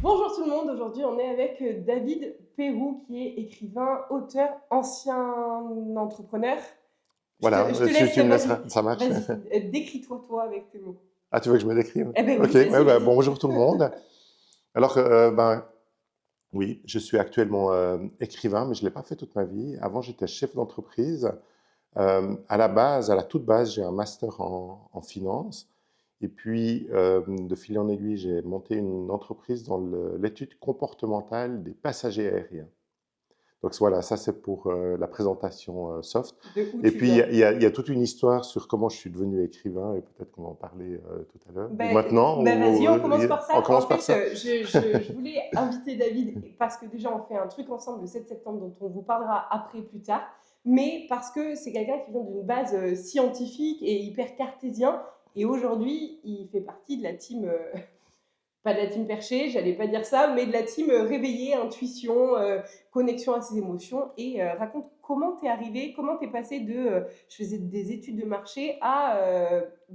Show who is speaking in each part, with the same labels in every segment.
Speaker 1: Bonjour tout le monde, aujourd'hui on est avec David Pérou qui est écrivain, auteur, ancien entrepreneur.
Speaker 2: Voilà,
Speaker 1: Je te
Speaker 2: tu,
Speaker 1: laisse,
Speaker 2: tu me laisseras, ça marche.
Speaker 1: vas-y, décris-toi toi avec tes mots.
Speaker 2: Ah, tu veux que je me décrive?
Speaker 1: Eh ben
Speaker 2: Ok,
Speaker 1: oui,
Speaker 2: ouais,
Speaker 1: vas-y,
Speaker 2: bah,
Speaker 1: vas-y.
Speaker 2: bonjour tout le monde. Alors, oui, je suis actuellement écrivain, mais je ne l'ai pas fait toute ma vie. Avant, j'étais chef d'entreprise. À la base, à la toute base, j'ai un master en finance. Et puis, de fil en aiguille, j'ai monté une entreprise dans l'étude comportementale des passagers aériens. Donc voilà, ça c'est pour la présentation soft.
Speaker 1: De où
Speaker 2: Et
Speaker 1: tu
Speaker 2: puis il y
Speaker 1: viens.
Speaker 2: a, il y a- il y a toute une histoire sur comment je suis devenu écrivain, et peut-être qu'on va en parler tout à l'heure. Ou maintenant,
Speaker 1: Vas-y,
Speaker 2: ou,
Speaker 1: on commence par
Speaker 2: on
Speaker 1: ça. En
Speaker 2: commence par
Speaker 1: fait,
Speaker 2: ça.
Speaker 1: je voulais inviter David parce que déjà on fait un truc ensemble le 7 septembre dont on vous parlera après plus tard, mais parce que c'est quelqu'un qui vient d'une base scientifique et hyper cartésien et aujourd'hui il fait partie de la team pas de la team perchée, j'allais pas dire ça, mais de la team réveillée, intuition, connexion à ses émotions. Et raconte comment t'es arrivé, comment t'es passé de je faisais des études de marché à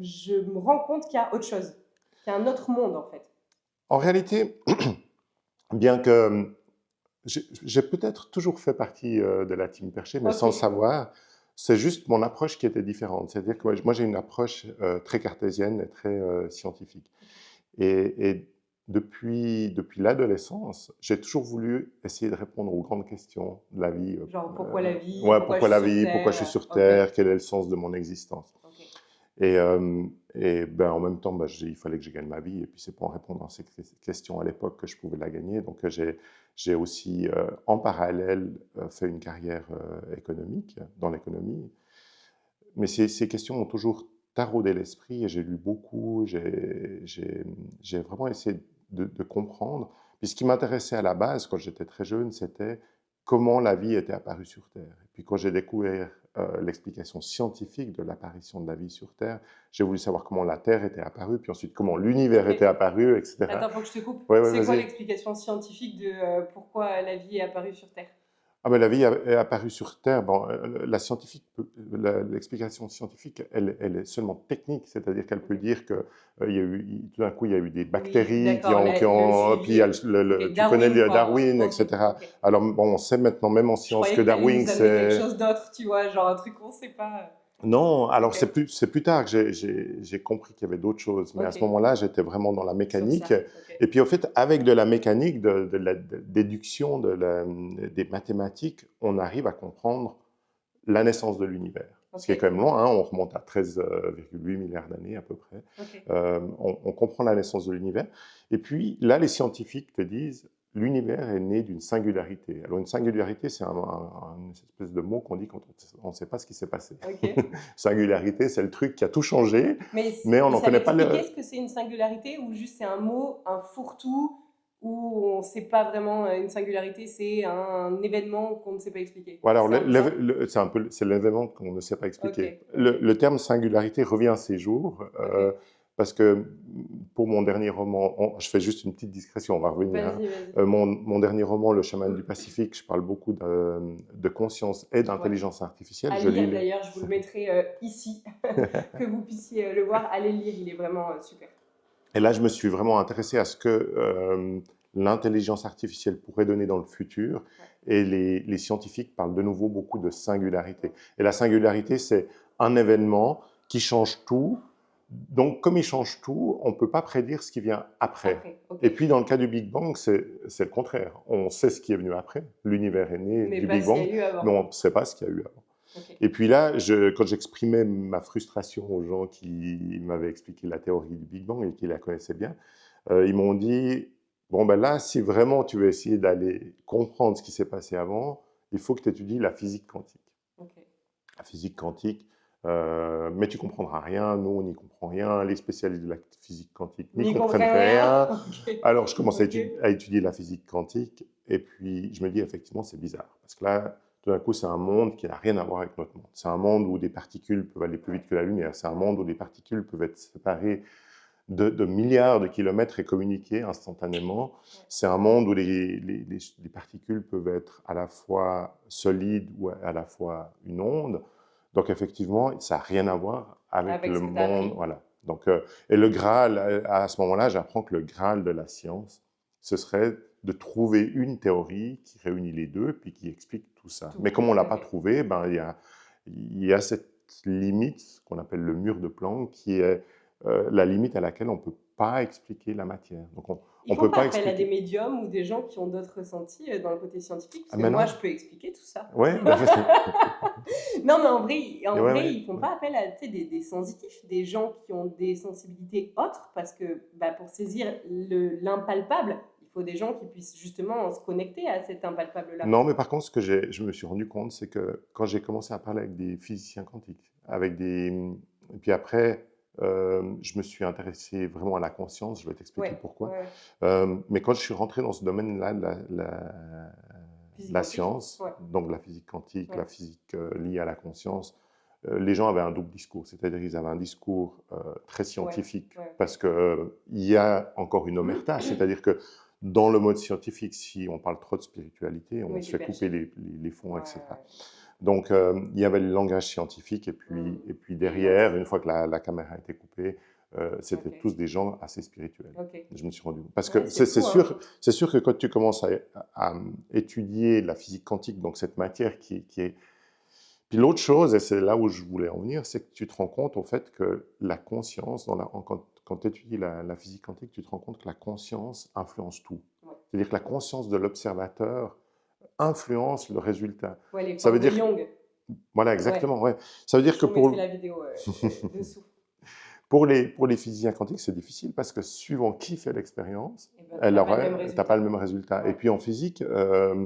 Speaker 1: je me rends compte qu'il y a autre chose, qu'il y a un autre monde en fait.
Speaker 2: En réalité, bien que j'ai peut-être toujours fait partie de la team perchée, mais
Speaker 1: Ok,
Speaker 2: sans le savoir, c'est juste mon approche qui était différente. C'est-à-dire que moi j'ai une approche très cartésienne et très scientifique. Et depuis l'adolescence, j'ai toujours voulu essayer de répondre aux grandes questions de la vie.
Speaker 1: genre pourquoi la vie,
Speaker 2: Ouais,
Speaker 1: pourquoi je
Speaker 2: pourquoi
Speaker 1: suis
Speaker 2: la
Speaker 1: sur
Speaker 2: vie, pourquoi je suis
Speaker 1: Terre,
Speaker 2: sur
Speaker 1: ok,
Speaker 2: Terre, quel est le sens de mon existence.
Speaker 1: ok.
Speaker 2: Et, euh, et ben, en même temps, ben, il fallait que je gagne ma vie. Et puis, c'est pas en répondant à ces questions à l'époque que je pouvais la gagner. Donc, j'ai aussi, en parallèle, fait une carrière économique, dans l'économie. Mais ces questions m'ont toujours taraudé l'esprit et j'ai lu beaucoup. J'ai vraiment essayé de comprendre. Puis, ce qui m'intéressait à la base, quand j'étais très jeune, c'était comment la vie était apparue sur Terre. Et puis, quand j'ai découvert l'explication scientifique de l'apparition de la vie sur Terre, j'ai voulu savoir comment la Terre était apparue, puis ensuite comment l'univers était
Speaker 1: Mais
Speaker 2: apparu, etc.
Speaker 1: attends, faut que je te coupe.
Speaker 2: Oui, oui,
Speaker 1: C'est quoi
Speaker 2: vas-y.
Speaker 1: l'explication scientifique de pourquoi la vie est apparue sur Terre?
Speaker 2: Ah ben, la vie est apparue sur Terre. Bon, l'explication scientifique, elle est seulement technique, c'est-à-dire qu'elle peut
Speaker 1: Ok.
Speaker 2: dire que tout d'un coup, il y a eu des
Speaker 1: Oui,
Speaker 2: bactéries
Speaker 1: d'accord, le
Speaker 2: puis il y a
Speaker 1: suivi. Ok,
Speaker 2: tu connais
Speaker 1: Darwin, quoi.
Speaker 2: Darwin,
Speaker 1: Ok,
Speaker 2: etc.
Speaker 1: ok.
Speaker 2: Alors bon, on sait maintenant même en
Speaker 1: Je
Speaker 2: science que
Speaker 1: croyais que tu allais
Speaker 2: Darwin,
Speaker 1: nous amener quelque
Speaker 2: c'est
Speaker 1: chose d'autre, tu vois, genre un truc qu'on sait pas.
Speaker 2: non, alors
Speaker 1: Ok,
Speaker 2: c'est plus tard que j'ai compris qu'il y avait d'autres choses, mais à ce
Speaker 1: ok.
Speaker 2: moment-là, j'étais vraiment dans la
Speaker 1: Sur
Speaker 2: mécanique.
Speaker 1: ça, ok.
Speaker 2: Et puis, au fait, avec de la mécanique, de la déduction, des mathématiques, on arrive à comprendre la naissance de l'univers. Ce
Speaker 1: Ok,
Speaker 2: qui est quand même loin, hein, on remonte à 13,8 milliards d'années à peu près.
Speaker 1: ok.
Speaker 2: On comprend la naissance de l'univers. Et puis, là, les scientifiques te disent, l'univers est né d'une singularité. Alors, une singularité, c'est une espèce de mot qu'on dit quand on ne sait pas ce qui s'est passé.
Speaker 1: Ok.
Speaker 2: Singularité, c'est le truc qui a tout changé,
Speaker 1: Mais
Speaker 2: mais on
Speaker 1: ils
Speaker 2: n'en
Speaker 1: savent
Speaker 2: connaît pas
Speaker 1: expliquer
Speaker 2: le...
Speaker 1: ce que c'est une singularité ou juste c'est un mot, un fourre-tout où on ne sait pas vraiment une singularité, c'est un événement qu'on ne sait pas expliquer.
Speaker 2: Voilà, alors
Speaker 1: C'est un peu ça?
Speaker 2: c'est l'événement qu'on ne sait pas
Speaker 1: Ok,
Speaker 2: expliquer.
Speaker 1: ok,
Speaker 2: Le terme singularité revient à ces jours,
Speaker 1: ok.
Speaker 2: parce que pour mon dernier roman, je fais juste une petite discrétion, on va revenir, hein.
Speaker 1: Vas-y, vas-y.
Speaker 2: Mon dernier roman, Le chemin du Pacifique, je parle beaucoup de conscience et
Speaker 1: Ouais.
Speaker 2: d'intelligence artificielle.
Speaker 1: À
Speaker 2: Je lis
Speaker 1: lire d'ailleurs, je vous le mettrai ici, que vous puissiez le voir. Allez le lire, il est vraiment super.
Speaker 2: Et là, je me suis vraiment intéressé à ce que l'intelligence artificielle pourrait donner dans le futur.
Speaker 1: Ouais.
Speaker 2: Et les scientifiques parlent de nouveau beaucoup de singularité. Et la singularité, c'est un événement qui change tout. Donc, comme il change tout, on ne peut pas prédire ce qui vient après.
Speaker 1: Après, ok.
Speaker 2: Et puis, dans le cas du Big Bang, c'est le contraire. On sait ce qui est venu après. L'univers est né
Speaker 1: Mais
Speaker 2: du
Speaker 1: pas
Speaker 2: Big
Speaker 1: ce qu'il y
Speaker 2: Bang,
Speaker 1: a eu
Speaker 2: mais
Speaker 1: avant.
Speaker 2: on ne sait pas ce qu'il y a eu avant.
Speaker 1: Ok.
Speaker 2: Et puis là, quand j'exprimais ma frustration aux gens qui m'avaient expliqué la théorie du Big Bang et qui la connaissaient bien, ils m'ont dit, bon ben là, si vraiment tu veux essayer d'aller comprendre ce qui s'est passé avant, il faut que tu étudies la physique quantique.
Speaker 1: Ok.
Speaker 2: La physique quantique, mais tu comprendras rien, nous on n'y comprend rien, les spécialistes de la physique quantique n'y
Speaker 1: N'y
Speaker 2: comprennent
Speaker 1: comprends rien.
Speaker 2: rien.
Speaker 1: Ok.
Speaker 2: Alors je commence
Speaker 1: Ok.
Speaker 2: à étudier la physique quantique, et puis je me dis effectivement c'est bizarre, parce que là, tout d'un coup, c'est un monde qui n'a rien à voir avec notre monde. C'est un monde où des particules peuvent aller plus
Speaker 1: Ouais.
Speaker 2: vite que la lumière, c'est un monde où des particules peuvent être séparées de milliards de kilomètres et communiquer instantanément.
Speaker 1: Ouais.
Speaker 2: C'est un monde où les particules peuvent être à la fois solides ou à la fois une onde. Donc effectivement, ça n'a rien à voir avec
Speaker 1: Avec
Speaker 2: le
Speaker 1: ce que tu as
Speaker 2: monde.
Speaker 1: appris.
Speaker 2: Voilà. Donc, et le Graal, à ce moment-là, j'apprends que le Graal de la science, ce serait de trouver une théorie qui réunit les deux, puis qui explique tout ça.
Speaker 1: Tout,
Speaker 2: Mais comme on ne l'a
Speaker 1: tout à
Speaker 2: pas
Speaker 1: fait.
Speaker 2: trouvé, ben, il y a cette limite qu'on appelle le mur de Planck, qui est la limite à laquelle on ne peut pas expliquer la matière. Donc on
Speaker 1: Ils
Speaker 2: ne
Speaker 1: font
Speaker 2: peut
Speaker 1: pas
Speaker 2: pas
Speaker 1: appel à des
Speaker 2: expliquer...
Speaker 1: médiums ou des gens qui ont d'autres ressentis dans le côté scientifique, parce
Speaker 2: Ah
Speaker 1: que
Speaker 2: mais
Speaker 1: moi,
Speaker 2: non,
Speaker 1: je peux expliquer tout ça.
Speaker 2: ouais,
Speaker 1: Non, mais
Speaker 2: ouais,
Speaker 1: ils font
Speaker 2: ouais.
Speaker 1: pas appel à, tu sais, des sensitifs, des gens qui ont des sensibilités autres, parce que bah, pour saisir l'impalpable, il faut des gens qui puissent justement se connecter à cet impalpable-là.
Speaker 2: Non, mais par contre, ce que je me suis rendu compte, c'est que quand j'ai commencé à parler avec des physiciens quantiques, et puis après, je me suis intéressé vraiment à la conscience, je vais t'expliquer
Speaker 1: Ouais,
Speaker 2: pourquoi.
Speaker 1: ouais.
Speaker 2: Mais quand je suis rentré dans ce domaine-là,
Speaker 1: Physique
Speaker 2: la
Speaker 1: quantique,
Speaker 2: science,
Speaker 1: ouais,
Speaker 2: donc la physique quantique,
Speaker 1: ouais,
Speaker 2: la physique liée à la conscience, les gens avaient un double discours, c'est-à-dire ils avaient un discours très
Speaker 1: ouais,
Speaker 2: scientifique,
Speaker 1: ouais,
Speaker 2: parce que il y a encore une omerta, c'est-à-dire que dans le mode scientifique, si on parle trop de spiritualité, on
Speaker 1: oui,
Speaker 2: se
Speaker 1: c'est
Speaker 2: fait couper
Speaker 1: perché.
Speaker 2: les fonds,
Speaker 1: Ouais,
Speaker 2: etc.
Speaker 1: ouais,
Speaker 2: Donc, il y avait le langage scientifique, et puis
Speaker 1: et l'autre.
Speaker 2: derrière, une fois que la caméra était coupée, c'était
Speaker 1: Ok,
Speaker 2: tous des gens assez spirituels.
Speaker 1: ok.
Speaker 2: Je me suis rendu compte. Parce
Speaker 1: Ouais,
Speaker 2: que
Speaker 1: c'est fou, hein.
Speaker 2: c'est sûr que quand tu commences à étudier la physique quantique, donc cette matière qui est... Puis l'autre chose, et c'est là où je voulais en venir, c'est que tu te rends compte au fait que la conscience, quand tu étudies la physique quantique, tu te rends compte que la conscience influence tout.
Speaker 1: Ouais.
Speaker 2: C'est-à-dire que la conscience de l'observateur influence le résultat.
Speaker 1: Ouais, les
Speaker 2: Ça veut
Speaker 1: forces de
Speaker 2: dire...
Speaker 1: Young.
Speaker 2: Voilà,
Speaker 1: Ouais,
Speaker 2: exactement, ouais. Ça veut dire
Speaker 1: je
Speaker 2: que
Speaker 1: vous mettrai la vidéo dessous.
Speaker 2: pour les physiciens quantiques, c'est difficile parce que suivant qui fait l'expérience,
Speaker 1: Et ben, t'as pas le même
Speaker 2: t'as pas
Speaker 1: résultat.
Speaker 2: le même résultat. Et
Speaker 1: Ouais.
Speaker 2: puis en physique, euh,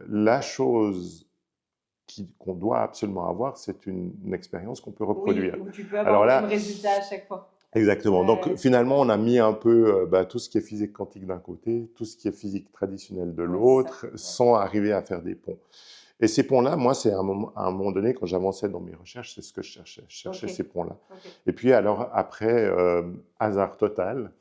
Speaker 2: la chose qu'on doit absolument avoir, c'est une expérience qu'on peut
Speaker 1: Oui,
Speaker 2: reproduire.
Speaker 1: où tu peux avoir
Speaker 2: Alors
Speaker 1: le même
Speaker 2: là,
Speaker 1: résultat à chaque fois.
Speaker 2: exactement. Donc
Speaker 1: Ouais,
Speaker 2: finalement, on a mis un peu tout ce qui est physique quantique d'un côté, tout ce qui est physique traditionnelle de
Speaker 1: ouais, c'est ça.
Speaker 2: l'autre,
Speaker 1: Ouais.
Speaker 2: sans arriver à faire des ponts. Et ces ponts-là, moi, c'est à un moment donné, quand j'avançais dans mes recherches, c'est ce que je cherchais. Je cherchais
Speaker 1: Ok,
Speaker 2: ces ponts-là.
Speaker 1: ok.
Speaker 2: Et puis, alors, après, hasard total,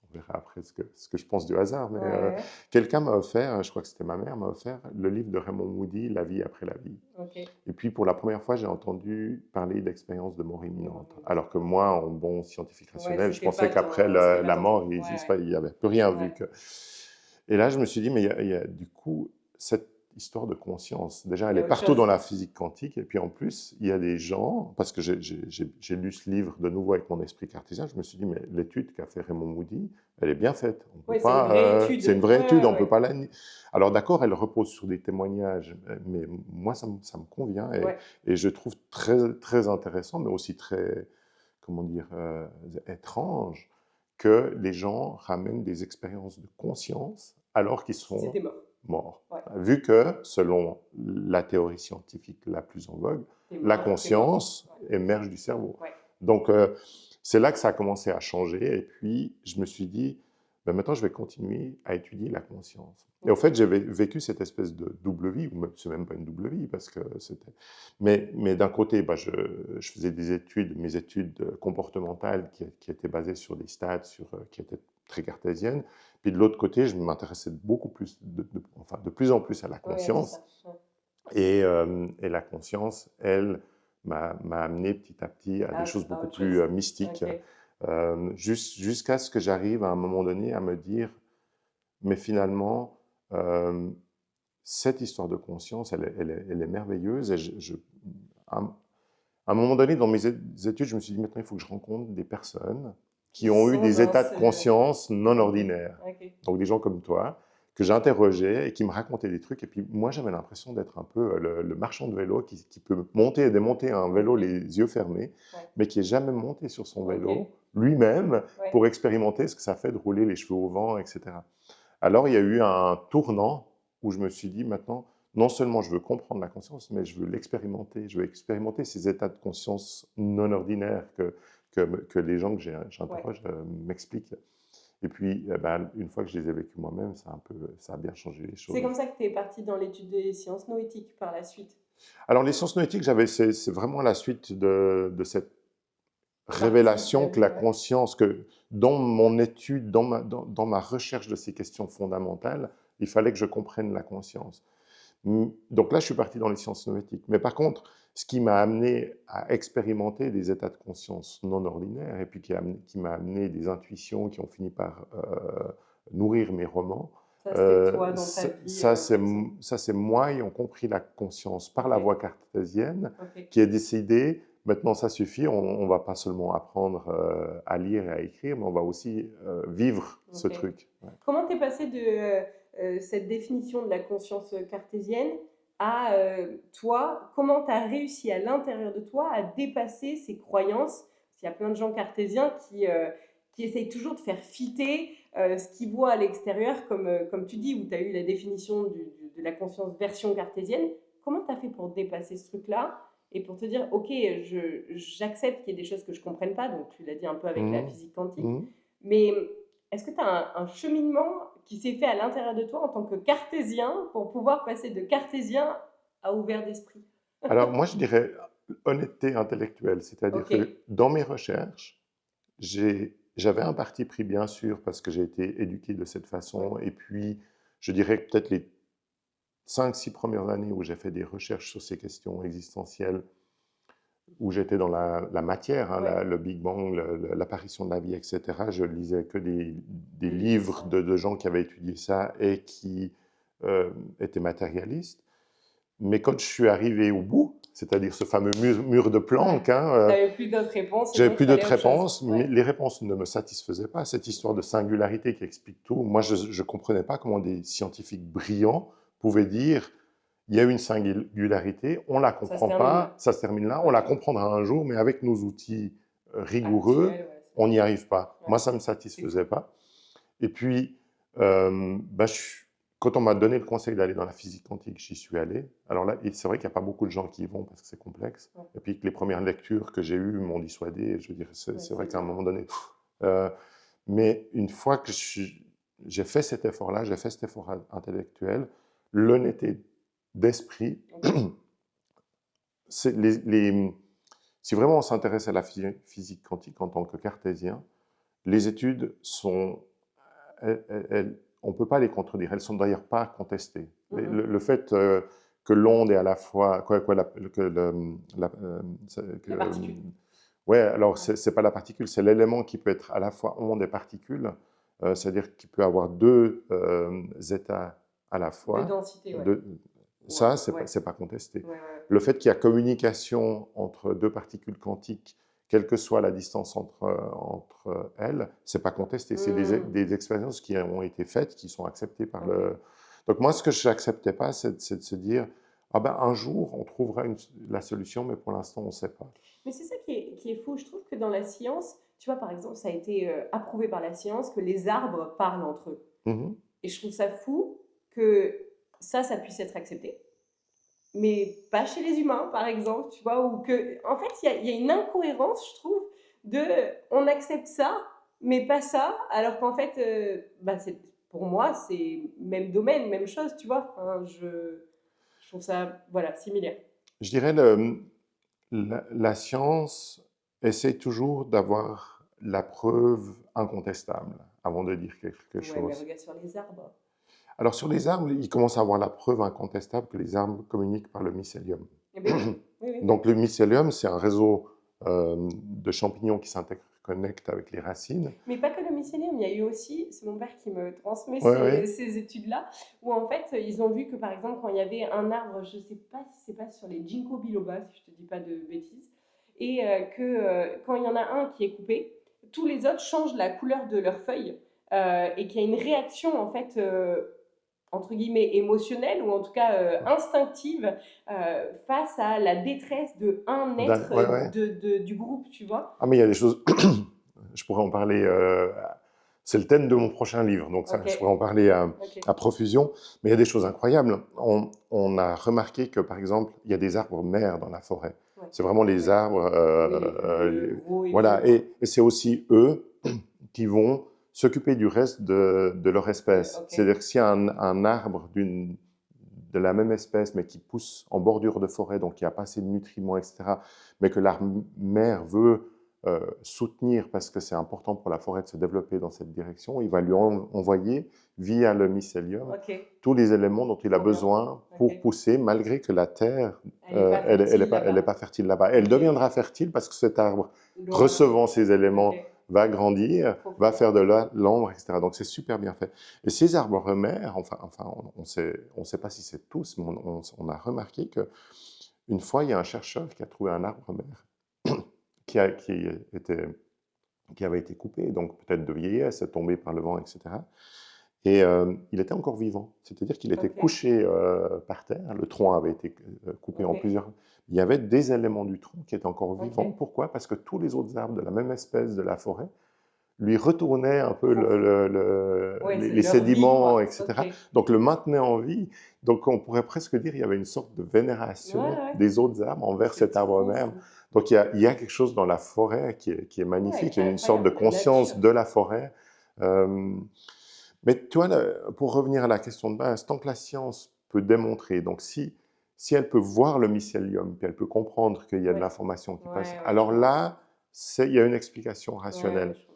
Speaker 2: on verra après ce que je pense du hasard, mais
Speaker 1: Ouais,
Speaker 2: quelqu'un m'a offert, je crois que c'était ma mère, m'a offert le livre de Raymond Moody, La vie après la vie.
Speaker 1: ok.
Speaker 2: Et puis, pour la première fois, j'ai entendu parler d'expériences de mort
Speaker 1: De mort
Speaker 2: imminente.
Speaker 1: imminente.
Speaker 2: Alors que moi, en bon scientifique
Speaker 1: Ouais,
Speaker 2: rationnel, je pensais qu'après la
Speaker 1: ton truc.
Speaker 2: mort,
Speaker 1: Ouais,
Speaker 2: il n'y avait plus rien
Speaker 1: ouais,
Speaker 2: vu.
Speaker 1: ouais.
Speaker 2: Et là, je me suis dit, mais il y a du coup cette histoire de conscience. Déjà,
Speaker 1: Il
Speaker 2: elle
Speaker 1: y
Speaker 2: est
Speaker 1: a autre
Speaker 2: partout dans
Speaker 1: chose.
Speaker 2: la physique quantique. Et puis en plus, il y a des gens, parce que j'ai lu ce livre de nouveau avec mon esprit cartésien, je me suis dit, mais l'étude qu'a fait Raymond Moody, elle est bien faite. On peut
Speaker 1: Oui, c'est une
Speaker 2: pas,
Speaker 1: vraie étude.
Speaker 2: c'est une vraie
Speaker 1: Ouais,
Speaker 2: étude,
Speaker 1: ouais,
Speaker 2: on peut
Speaker 1: ouais.
Speaker 2: pas la nier. Alors d'accord, elle repose sur des témoignages, mais moi, ça me convient.
Speaker 1: Ouais,
Speaker 2: Et je trouve très, très intéressant, mais aussi très, comment dire, étrange, que les gens ramènent des expériences de conscience alors qu'ils
Speaker 1: qu'ils
Speaker 2: sont
Speaker 1: étaient morts.
Speaker 2: morts.
Speaker 1: Ouais.
Speaker 2: Vu que, selon la théorie scientifique la plus en vogue,
Speaker 1: T'es
Speaker 2: la
Speaker 1: mort, t'es mort.
Speaker 2: conscience
Speaker 1: Ouais,
Speaker 2: émerge du cerveau.
Speaker 1: ouais.
Speaker 2: Donc, c'est là que ça a commencé à changer. Et puis, je me suis dit, ben maintenant, je vais continuer à étudier la conscience. Et au
Speaker 1: Ok.
Speaker 2: fait, j'ai vécu cette espèce de double vie, ou c'est même pas une double vie, parce que c'était... Mais d'un côté, ben, je faisais des études, mes études comportementales qui étaient basées sur des stats, qui étaient très cartésiennes. Puis de l'autre côté, je m'intéressais beaucoup plus, enfin, de plus en plus à la
Speaker 1: Ouais, à tout
Speaker 2: conscience.
Speaker 1: ça. Ouais.
Speaker 2: Et la conscience, elle, m'a amené petit à petit à des choses
Speaker 1: À
Speaker 2: beaucoup
Speaker 1: autre
Speaker 2: plus
Speaker 1: chose.
Speaker 2: mystiques,
Speaker 1: Ok.
Speaker 2: jusqu'à ce que j'arrive à un moment donné à me dire, mais finalement, euh, cette histoire de conscience, elle est merveilleuse. Et à un moment donné, dans mes études, je me suis dit, maintenant, il faut que je rencontre des personnes
Speaker 1: Qui
Speaker 2: qui ont eu
Speaker 1: sont
Speaker 2: des
Speaker 1: dans
Speaker 2: états de
Speaker 1: ce.
Speaker 2: conscience non
Speaker 1: Ok.
Speaker 2: ordinaires.
Speaker 1: Ok.
Speaker 2: Donc des gens comme toi, que j'interrogeais et qui me racontaient des trucs. Et puis moi, j'avais l'impression d'être un peu le marchand de vélo qui peut monter et démonter un vélo
Speaker 1: Ok.
Speaker 2: les yeux fermés,
Speaker 1: Ouais.
Speaker 2: mais qui n'est jamais monté sur son
Speaker 1: Ok.
Speaker 2: vélo lui-même
Speaker 1: Ouais.
Speaker 2: pour expérimenter ce que ça fait de rouler les cheveux au vent, etc. Alors il y a eu un tournant où je me suis dit, maintenant, non seulement je veux comprendre la conscience, mais je veux l'expérimenter. Je veux expérimenter ces états de conscience non ordinaires que les gens que
Speaker 1: Ouais.
Speaker 2: j'interroge m'expliquent. Et puis, eh ben, une fois que je les ai vécus moi-même, ça a bien changé les
Speaker 1: C'est
Speaker 2: choses.
Speaker 1: comme ça que tu es parti dans l'étude des sciences noétiques par la suite.
Speaker 2: Alors, les sciences noétiques, c'est vraiment la suite de cette
Speaker 1: Partie de ta
Speaker 2: révélation que
Speaker 1: vie,
Speaker 2: la
Speaker 1: ouais.
Speaker 2: conscience, que dans mon étude, dans ma recherche de ces questions fondamentales, il fallait que je comprenne la conscience. Donc là, je suis parti dans les sciences noétiques. Mais par contre, ce qui m'a amené à expérimenter des états de conscience non ordinaires, et puis qui m'a amené des intuitions qui ont fini par nourrir mes romans.
Speaker 1: Ça, c'était toi dans ta vie.
Speaker 2: Ça,
Speaker 1: aussi.
Speaker 2: c'est moi ayant compris la conscience par la
Speaker 1: Ok.
Speaker 2: voie cartésienne
Speaker 1: Ok.
Speaker 2: qui a décidé, maintenant ça suffit, on ne va pas seulement apprendre à lire et à écrire, mais on va aussi vivre ce
Speaker 1: Ok.
Speaker 2: truc. Ouais.
Speaker 1: Comment t'es passé de cette définition de la conscience cartésienne à toi, comment tu as réussi à l'intérieur de toi à dépasser ces croyances? Parce qu'il y a plein de gens cartésiens qui essayent toujours de faire fitter ce qu'ils voient à l'extérieur, comme tu dis, où tu as eu la définition de la conscience version cartésienne. Comment tu as fait pour dépasser ce truc-là et pour te dire, ok, j'accepte qu'il y ait des choses que je ne comprenne pas, donc tu l'as dit un peu avec la
Speaker 2: Mhm.
Speaker 1: physique quantique,
Speaker 2: Mhm.
Speaker 1: mais est-ce que tu as un cheminement qui s'est fait à l'intérieur de toi en tant que cartésien pour pouvoir passer de cartésien à ouvert d'esprit?
Speaker 2: Alors moi je dirais honnêteté intellectuelle, c'est-à-dire
Speaker 1: Ok,
Speaker 2: que dans mes recherches, j'avais un parti pris bien sûr parce que j'ai été éduqué de cette
Speaker 1: ouais,
Speaker 2: façon, et puis je dirais que peut-être les 5, 6 premières années où j'ai fait des recherches sur ces questions existentielles, où j'étais dans la matière, hein,
Speaker 1: ouais,
Speaker 2: le Big Bang, l'apparition de la vie, etc. Je lisais que des
Speaker 1: des livres sur
Speaker 2: livres
Speaker 1: ça.
Speaker 2: de gens qui avaient étudié ça et qui euh, étaient matérialistes. Mais quand je suis arrivé au bout, c'est-à-dire ce fameux mur de
Speaker 1: Ouais.
Speaker 2: Planck, hein,
Speaker 1: Tu n'avais plus d'autres réponses et
Speaker 2: j'avais
Speaker 1: donc il
Speaker 2: plus
Speaker 1: fallait
Speaker 2: d'autres
Speaker 1: autre chose.
Speaker 2: réponses, mais
Speaker 1: Ouais.
Speaker 2: les réponses ne me satisfaisaient pas. Cette histoire de singularité qui explique tout, moi je ne comprenais pas comment des scientifiques brillants pouvaient dire il y a une singularité, on ne la
Speaker 1: Ça se
Speaker 2: comprend
Speaker 1: termine
Speaker 2: pas,
Speaker 1: là.
Speaker 2: ça se termine là, on la
Speaker 1: Ok.
Speaker 2: comprendra un jour, mais avec nos outils rigoureux,
Speaker 1: Actuel, ouais,
Speaker 2: on n'y arrive pas.
Speaker 1: ouais.
Speaker 2: Moi, ça ne me
Speaker 1: C'est fou.
Speaker 2: satisfaisait pas. Et puis, bah, quand on m'a donné le conseil d'aller dans la physique quantique, j'y suis allé. Alors là, c'est vrai qu'il n'y a pas beaucoup de gens qui y vont parce que c'est complexe.
Speaker 1: Ouais,
Speaker 2: Et puis que les premières lectures que j'ai eues m'ont dissuadé. Je veux dire,
Speaker 1: ouais,
Speaker 2: c'est
Speaker 1: c'est
Speaker 2: vrai qu'à un
Speaker 1: évident.
Speaker 2: moment donné, euh, mais une fois que j'ai fait cet effort-là, j'ai fait cet effort intellectuel, l'honnêteté d'esprit,
Speaker 1: Ok.
Speaker 2: c'est si vraiment on s'intéresse à la physique quantique en tant que cartésien, les études sont, on ne peut pas les contredire, elles ne sont d'ailleurs pas contestées.
Speaker 1: Mhm.
Speaker 2: Le fait que l'onde est à la fois, que
Speaker 1: La particule.
Speaker 2: ouais, alors
Speaker 1: Ouais.
Speaker 2: c'est pas la particule, c'est l'élément qui peut être à la fois onde et particule, c'est-à-dire qu'il peut avoir deux états à la
Speaker 1: De
Speaker 2: fois.
Speaker 1: densité, ouais.
Speaker 2: De,
Speaker 1: Ouais,
Speaker 2: ça,
Speaker 1: ouais,
Speaker 2: c'est pas contesté.
Speaker 1: ouais, ouais.
Speaker 2: Le fait qu'il y a communication entre deux particules quantiques, quelle que soit la distance entre elles, c'est pas contesté. C'est
Speaker 1: Hmm.
Speaker 2: des expériences qui ont été faites, qui sont acceptées par
Speaker 1: Ok.
Speaker 2: le. Donc moi, ce que je n'acceptais pas, c'est de se dire, ah ben un jour, on trouvera la solution, mais pour l'instant, on ne sait pas.
Speaker 1: Mais c'est ça qui est fou. Je trouve que dans la science, tu vois, par exemple, ça a été approuvé par la science que les arbres parlent entre eux.
Speaker 2: Mhm.
Speaker 1: Et je trouve ça fou que ça puisse être accepté. Mais pas chez les humains, par exemple, tu vois, ou que, en fait, il y a une incohérence, je trouve, de on accepte ça, mais pas ça, alors qu'en fait, bah, pour moi, c'est même domaine, même chose, tu vois. Enfin, je trouve ça, voilà, similaire.
Speaker 2: Je dirais la science essaie toujours d'avoir la preuve incontestable avant de dire quelque
Speaker 1: Ouais, mais
Speaker 2: chose.
Speaker 1: regarde sur les arbres.
Speaker 2: Alors sur les arbres, il commence à avoir la preuve incontestable que les arbres communiquent par le mycélium.
Speaker 1: Eh bien oui, oui, oui.
Speaker 2: Donc le mycélium, c'est un réseau de champignons qui s'interconnectent avec les racines.
Speaker 1: Mais pas que le mycélium, il y a eu aussi, c'est mon père qui me transmet
Speaker 2: Oui, oui.
Speaker 1: ces études-là, où en fait, ils ont vu que par exemple, quand il y avait un arbre, je ne sais pas si c'est pas sur les ginkgo biloba, si je te dis pas de bêtises, et que quand il y en a un qui est coupé, tous les autres changent la couleur de leurs feuilles, et qu'il y a une réaction en fait, entre guillemets, émotionnelle, ou en tout cas instinctive, face à la détresse de un être
Speaker 2: Ouais, ouais.
Speaker 1: du groupe, tu vois.
Speaker 2: Ah mais il y a des choses, je pourrais en parler, c'est le thème de mon prochain livre, donc ça,
Speaker 1: Ok,
Speaker 2: je pourrais en parler
Speaker 1: ok.
Speaker 2: à profusion, mais il y a des choses incroyables. On a remarqué que, par exemple, il y a des arbres mères dans la forêt.
Speaker 1: Ouais.
Speaker 2: C'est vraiment les
Speaker 1: Ouais.
Speaker 2: arbres,
Speaker 1: Oui, les vieux, gros et
Speaker 2: voilà,
Speaker 1: vieux. Ouais.
Speaker 2: et c'est aussi eux qui vont s'occuper du reste de leur espèce.
Speaker 1: Ok.
Speaker 2: C'est-à-dire que s'il y a un arbre de la même espèce, mais qui pousse en bordure de forêt, donc qui a pas assez de nutriments, etc., mais que l'arbre mère veut soutenir parce que c'est important pour la forêt de se développer dans cette direction, il va lui envoyer via le mycélium
Speaker 1: Ok.
Speaker 2: tous les éléments dont il a
Speaker 1: Trop bien.
Speaker 2: besoin
Speaker 1: Ok.
Speaker 2: pour pousser, malgré que la terre,
Speaker 1: Elle n'est pas
Speaker 2: elle
Speaker 1: fertile
Speaker 2: n'est
Speaker 1: là-bas.
Speaker 2: pas fertile là-bas. Elle
Speaker 1: Ok.
Speaker 2: deviendra fertile parce que cet arbre,
Speaker 1: Il l'aura pris.
Speaker 2: recevant ces
Speaker 1: Ok.
Speaker 2: éléments, va grandir,
Speaker 1: Trop
Speaker 2: va
Speaker 1: fort.
Speaker 2: faire de l'ombre, etc. Donc c'est super bien fait. Et ces arbres-mères, on sait pas si c'est tous, mais on a remarqué que une fois, il y a un chercheur qui a trouvé un arbre-mère qui, était, qui avait été coupé, donc peut-être de vieillesse, tombé par le vent, etc. Et il était encore vivant, c'est-à-dire qu'il était
Speaker 1: Ok,
Speaker 2: couché par terre, le tronc avait été coupé en
Speaker 1: ok,
Speaker 2: plusieurs. Il y avait des éléments du tronc qui étaient encore vivants.
Speaker 1: ok.
Speaker 2: Pourquoi? Parce que tous les autres arbres de la même espèce de la forêt lui retournaient un peu
Speaker 1: Trop fort. Ouais, c'est
Speaker 2: les
Speaker 1: leur vie,
Speaker 2: sédiments,
Speaker 1: quoi. Ok.
Speaker 2: etc. Donc le maintenaient en vie. Donc on pourrait presque dire qu'il y avait une sorte de
Speaker 1: Ouais,
Speaker 2: vénération
Speaker 1: ouais.
Speaker 2: des autres arbres envers
Speaker 1: C'est
Speaker 2: cet arbre
Speaker 1: trop
Speaker 2: même.
Speaker 1: fou.
Speaker 2: Donc il y a quelque chose dans la forêt qui est
Speaker 1: Ouais,
Speaker 2: magnifique,
Speaker 1: qui
Speaker 2: il y
Speaker 1: est
Speaker 2: a une sorte de
Speaker 1: incroyable, la
Speaker 2: conscience
Speaker 1: nature.
Speaker 2: de la forêt. Euh, mais tu vois, pour revenir à la question de base, tant que la science peut démontrer, donc si elle peut voir le mycélium, puis elle peut comprendre qu'il y a de
Speaker 1: Ouais,
Speaker 2: l'information qui passe,
Speaker 1: ouais, je
Speaker 2: alors
Speaker 1: comprends.
Speaker 2: là, il y a une explication
Speaker 1: Ouais, ouais,
Speaker 2: rationnelle.
Speaker 1: je comprends.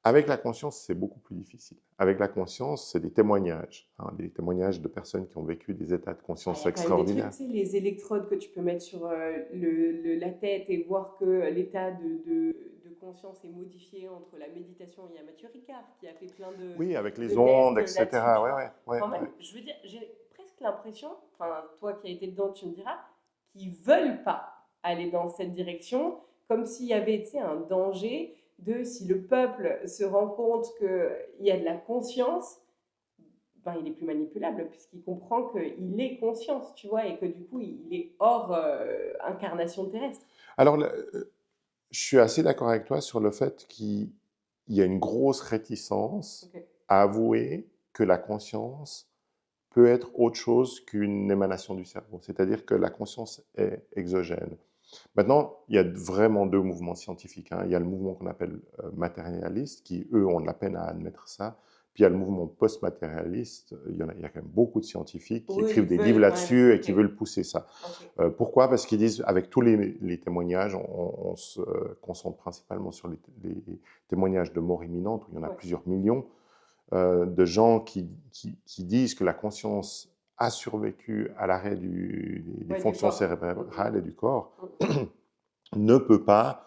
Speaker 2: Avec la conscience, c'est beaucoup plus difficile. Avec la conscience, c'est des témoignages, hein, des témoignages de personnes qui ont vécu des états de
Speaker 1: Ah, il
Speaker 2: conscience
Speaker 1: y a quand même des trucs,
Speaker 2: extraordinaires.
Speaker 1: tu sais, les électrodes que tu peux mettre sur la tête et voir que l'état de conscience est modifié entre la méditation. Il y a Mathieu Ricard qui a fait plein
Speaker 2: Oui, avec
Speaker 1: de
Speaker 2: les ondes,
Speaker 1: tests là-dessus,
Speaker 2: etc.
Speaker 1: tu
Speaker 2: Ouais,
Speaker 1: vois.
Speaker 2: ouais, ouais,
Speaker 1: Quand même,
Speaker 2: ouais.
Speaker 1: je veux dire, j'ai presque l'impression, enfin, toi qui as été dedans, tu me diras, qu'ils veulent pas aller dans cette direction, comme s'il y avait, tu sais, un danger de si le peuple se rend compte qu'il y a de la conscience, ben, il est plus manipulable puisqu'il comprend qu'il est conscience, tu vois, et que du coup, il est hors incarnation terrestre.
Speaker 2: Alors, je suis assez d'accord avec toi sur le fait qu'il y a une grosse réticence
Speaker 1: Ok.
Speaker 2: à avouer que la conscience peut être autre chose qu'une émanation du cerveau. C'est-à-dire que la conscience est exogène. Maintenant, il y a vraiment deux mouvements scientifiques, hein. Il y a le mouvement qu'on appelle matérialiste, qui, eux, ont de la peine à admettre ça. Puis il y a le mouvement post-matérialiste. Il y a quand même beaucoup de scientifiques qui
Speaker 1: Eux,
Speaker 2: écrivent
Speaker 1: ils
Speaker 2: des livres
Speaker 1: veulent quand même.
Speaker 2: là-dessus et
Speaker 1: Ok.
Speaker 2: qui veulent pousser ça.
Speaker 1: Ok.
Speaker 2: Pourquoi? Parce qu'ils disent, avec tous les témoignages, on se concentre principalement sur les témoignages de mort imminente, où il y en a
Speaker 1: Ouais.
Speaker 2: plusieurs millions, de gens qui disent que la conscience a survécu à l'arrêt des
Speaker 1: Ouais, du
Speaker 2: fonctions
Speaker 1: corps.
Speaker 2: cérébrales et du corps,
Speaker 1: Mm.
Speaker 2: ne peut pas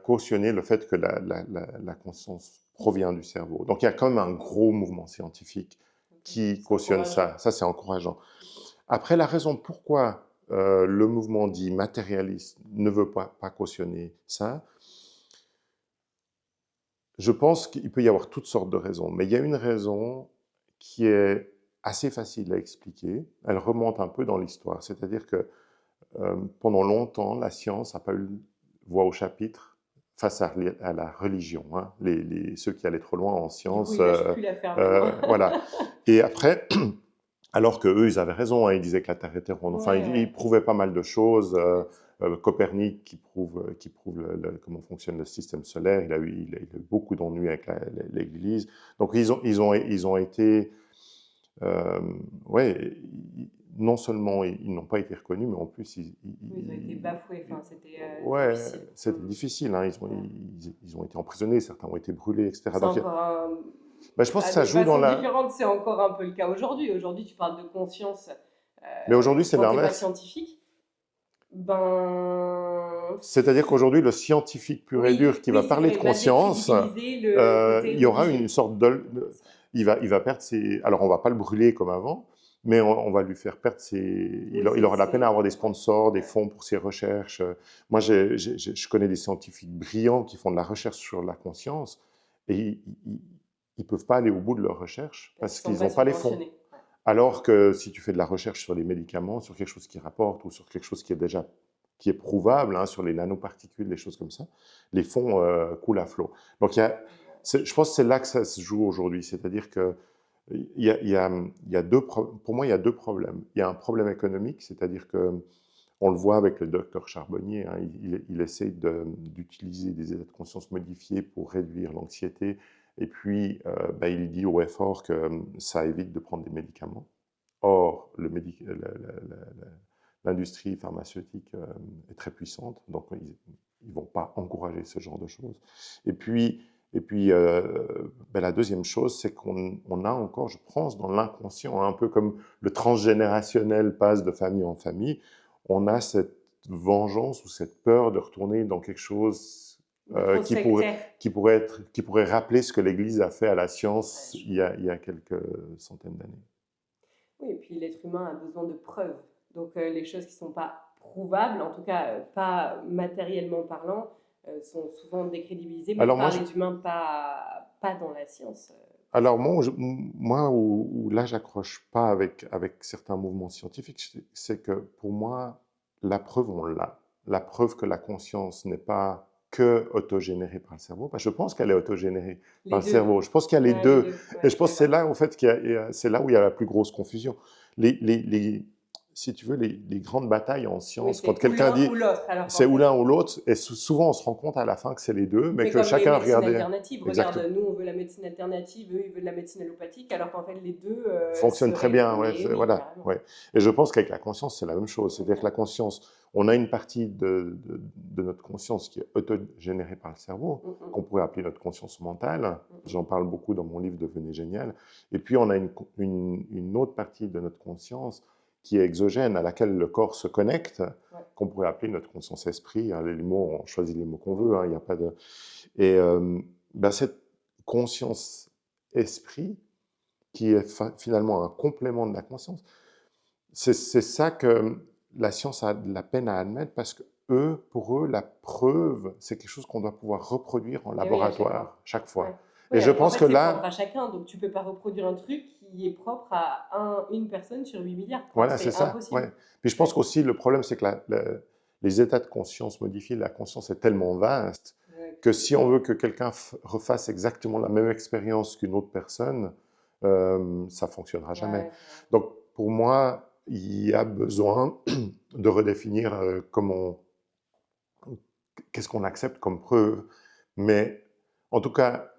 Speaker 2: cautionner le fait que la conscience provient du cerveau. Donc il y a quand même un gros mouvement scientifique
Speaker 1: Ok.
Speaker 2: qui
Speaker 1: C'est
Speaker 2: cautionne
Speaker 1: encourageant.
Speaker 2: ça. Ça, c'est encourageant.
Speaker 1: Ok.
Speaker 2: Après, la raison pourquoi le mouvement dit matérialiste ne veut pas cautionner ça, je pense qu'il peut y avoir toutes sortes de raisons. Mais il y a une raison qui est assez facile à expliquer. Elle remonte un peu dans l'histoire. C'est-à-dire que pendant longtemps, la science n'a pas eu voix au chapitre face à la religion, hein. Ceux qui allaient trop loin en
Speaker 1: Du coup,
Speaker 2: science,
Speaker 1: ils lâchent plus l'affaire maintenant.
Speaker 2: voilà. Et après, alors qu'eux, ils avaient raison, hein, ils disaient que la Terre était ronde. Enfin,
Speaker 1: Ouais,
Speaker 2: ils
Speaker 1: ouais.
Speaker 2: prouvaient pas mal de choses.
Speaker 1: Ouais.
Speaker 2: Copernic qui prouve comment fonctionne le système solaire. Il a eu beaucoup d'ennuis avec l'Église. Donc, ils ont été... ouais, non seulement ils n'ont pas été reconnus, mais en plus,
Speaker 1: Oui, ils ont été bafoués. Enfin, c'était
Speaker 2: ouais,
Speaker 1: difficile.
Speaker 2: c'était difficile, hein. Ils ont été emprisonnés, certains ont été brûlés, etc.
Speaker 1: C'est
Speaker 2: Donc,
Speaker 1: encore
Speaker 2: ben, je pense que
Speaker 1: à
Speaker 2: ça
Speaker 1: des
Speaker 2: joue dans
Speaker 1: façons
Speaker 2: la...
Speaker 1: différentes, c'est encore un peu le cas aujourd'hui. Aujourd'hui, tu parles de conscience
Speaker 2: Mais aujourd'hui, c'est
Speaker 1: quand t'es pas
Speaker 2: l'inverse.
Speaker 1: scientifique. Ben
Speaker 2: C'est-à-dire qu'aujourd'hui, le scientifique pur et
Speaker 1: oui,
Speaker 2: dur qui va
Speaker 1: oui, c'est
Speaker 2: parler
Speaker 1: vrai.
Speaker 2: de
Speaker 1: Il va
Speaker 2: conscience,
Speaker 1: décrédibiliser le
Speaker 2: il
Speaker 1: côté
Speaker 2: y aura une
Speaker 1: religieux.
Speaker 2: sorte
Speaker 1: C'est vrai.
Speaker 2: il va perdre ses... Alors, on va pas le brûler comme avant, mais on va lui faire perdre ses...
Speaker 1: Oui,
Speaker 2: Il aura la peine à avoir des
Speaker 1: ouais,
Speaker 2: sponsors, des
Speaker 1: ouais.
Speaker 2: fonds pour ses recherches. Moi, je connais des scientifiques brillants qui font de la recherche sur la conscience et ils peuvent pas aller au bout de leur recherche
Speaker 1: Parce
Speaker 2: parce
Speaker 1: qu'ils sont
Speaker 2: qu'ils
Speaker 1: pas
Speaker 2: n'ont pas les fonds.
Speaker 1: subventionnés. Ouais.
Speaker 2: Alors que si tu fais de la recherche sur les médicaments, sur quelque chose qui rapporte ou sur quelque chose qui est prouvable, hein, sur les nanoparticules, des choses comme ça, les fonds coulent à flot. Donc je pense que c'est là que ça se joue aujourd'hui, c'est-à-dire que il y a pour moi il y a deux problèmes. Il y a un problème économique, c'est-à-dire que on le voit avec le docteur Charbonnier, hein, il essaye d'utiliser des états de conscience modifiés pour réduire l'anxiété, et puis ben, il dit haut et fort que ça évite de prendre des médicaments. Or, l'industrie pharmaceutique est très puissante, donc ils ne vont pas encourager ce genre de choses. Et puis ben, la deuxième chose, c'est qu'on a encore, je pense, dans l'inconscient, hein, un peu comme le transgénérationnel passe de famille en famille, on a cette vengeance ou cette peur de retourner dans quelque chose
Speaker 1: Mais trop
Speaker 2: qui pourrait,
Speaker 1: sectaire.
Speaker 2: qui pourrait rappeler ce que l'Église a fait à la
Speaker 1: Ouais,
Speaker 2: science
Speaker 1: je
Speaker 2: il y a quelques centaines d'années.
Speaker 1: Oui, et puis l'être humain a besoin de preuves. Donc les choses qui ne sont pas prouvables, en tout cas pas matériellement parlant, sont souvent décrédibilisées, mais
Speaker 2: Alors moi,
Speaker 1: par les humains, pas dans la science.
Speaker 2: alors moi où là j'accroche pas avec certains mouvements scientifiques, c'est que pour moi, la preuve, on l'a. La preuve que la conscience n'est pas que autogénérée par le cerveau, parce que je pense qu'elle est autogénérée par
Speaker 1: Les
Speaker 2: le
Speaker 1: deux.
Speaker 2: cerveau. Je pense qu'il y a les
Speaker 1: Ouais, les
Speaker 2: deux.
Speaker 1: deux.
Speaker 2: Et
Speaker 1: Ouais,
Speaker 2: je
Speaker 1: je suis
Speaker 2: pense que c'est
Speaker 1: d'accord.
Speaker 2: là, en fait, c'est là où il y a la plus grosse confusion. Si tu veux, les grandes batailles en
Speaker 1: Oui,
Speaker 2: science, quand
Speaker 1: c'est ou
Speaker 2: quelqu'un
Speaker 1: l'un
Speaker 2: dit
Speaker 1: ou l'autre, alors
Speaker 2: c'est
Speaker 1: qu'en
Speaker 2: ou
Speaker 1: fait,
Speaker 2: l'un ou l'autre, et souvent on se rend compte à la fin que c'est les deux, mais
Speaker 1: mais
Speaker 2: que
Speaker 1: comme les
Speaker 2: chacun
Speaker 1: médecines
Speaker 2: regardait
Speaker 1: alternatives, regarde,
Speaker 2: exactement.
Speaker 1: nous on veut la médecine alternative, eux ils veulent la médecine allopathique, alors qu'en fait les deux
Speaker 2: Fonctionne très
Speaker 1: seraient.
Speaker 2: bien, ouais,
Speaker 1: Mais oui,
Speaker 2: voilà,
Speaker 1: carrément.
Speaker 2: ouais. Et je pense qu'avec la conscience, c'est la même chose. C'est-à-dire que la conscience, on a une partie de notre conscience qui est autogénérée par le cerveau, qu'on pourrait appeler notre conscience mentale. J'en parle beaucoup dans mon livre Devenez génial. Et puis, on a une autre partie de notre conscience qui est exogène, à laquelle le corps se connecte,
Speaker 1: Ouais.
Speaker 2: qu'on pourrait appeler notre conscience esprit. Hein, les mots, on choisit les mots qu'on veut, il n'y a pas de... Et ben, cette conscience esprit, qui est finalement un complément de la conscience. C'est ça que la science a de la peine à admettre parce que pour eux, la preuve, c'est quelque chose qu'on doit pouvoir reproduire en
Speaker 1: Et oui, à chaque fois.
Speaker 2: laboratoire, chaque
Speaker 1: Ouais.
Speaker 2: fois. Et
Speaker 1: Oui,
Speaker 2: je
Speaker 1: alors qu'en
Speaker 2: pense
Speaker 1: fait
Speaker 2: que
Speaker 1: c'est propre à
Speaker 2: là,
Speaker 1: chacun, donc tu peux pas reproduire un truc qui est propre à une personne sur 8 milliards. Enfin,
Speaker 2: voilà, c'est
Speaker 1: c'est
Speaker 2: ça.
Speaker 1: impossible.
Speaker 2: Ouais. Puis je pense
Speaker 1: Ouais.
Speaker 2: qu'aussi, le problème, c'est que les états de conscience modifiés, la conscience est tellement vaste
Speaker 1: Ouais,
Speaker 2: que
Speaker 1: tu peux
Speaker 2: si on
Speaker 1: pas.
Speaker 2: veut que quelqu'un refasse exactement la même expérience qu'une autre personne, ça ne fonctionnera jamais.
Speaker 1: Ouais,
Speaker 2: Donc, pour moi, il y a besoin de redéfinir qu'est-ce qu'on accepte comme preuve. Mais en tout cas,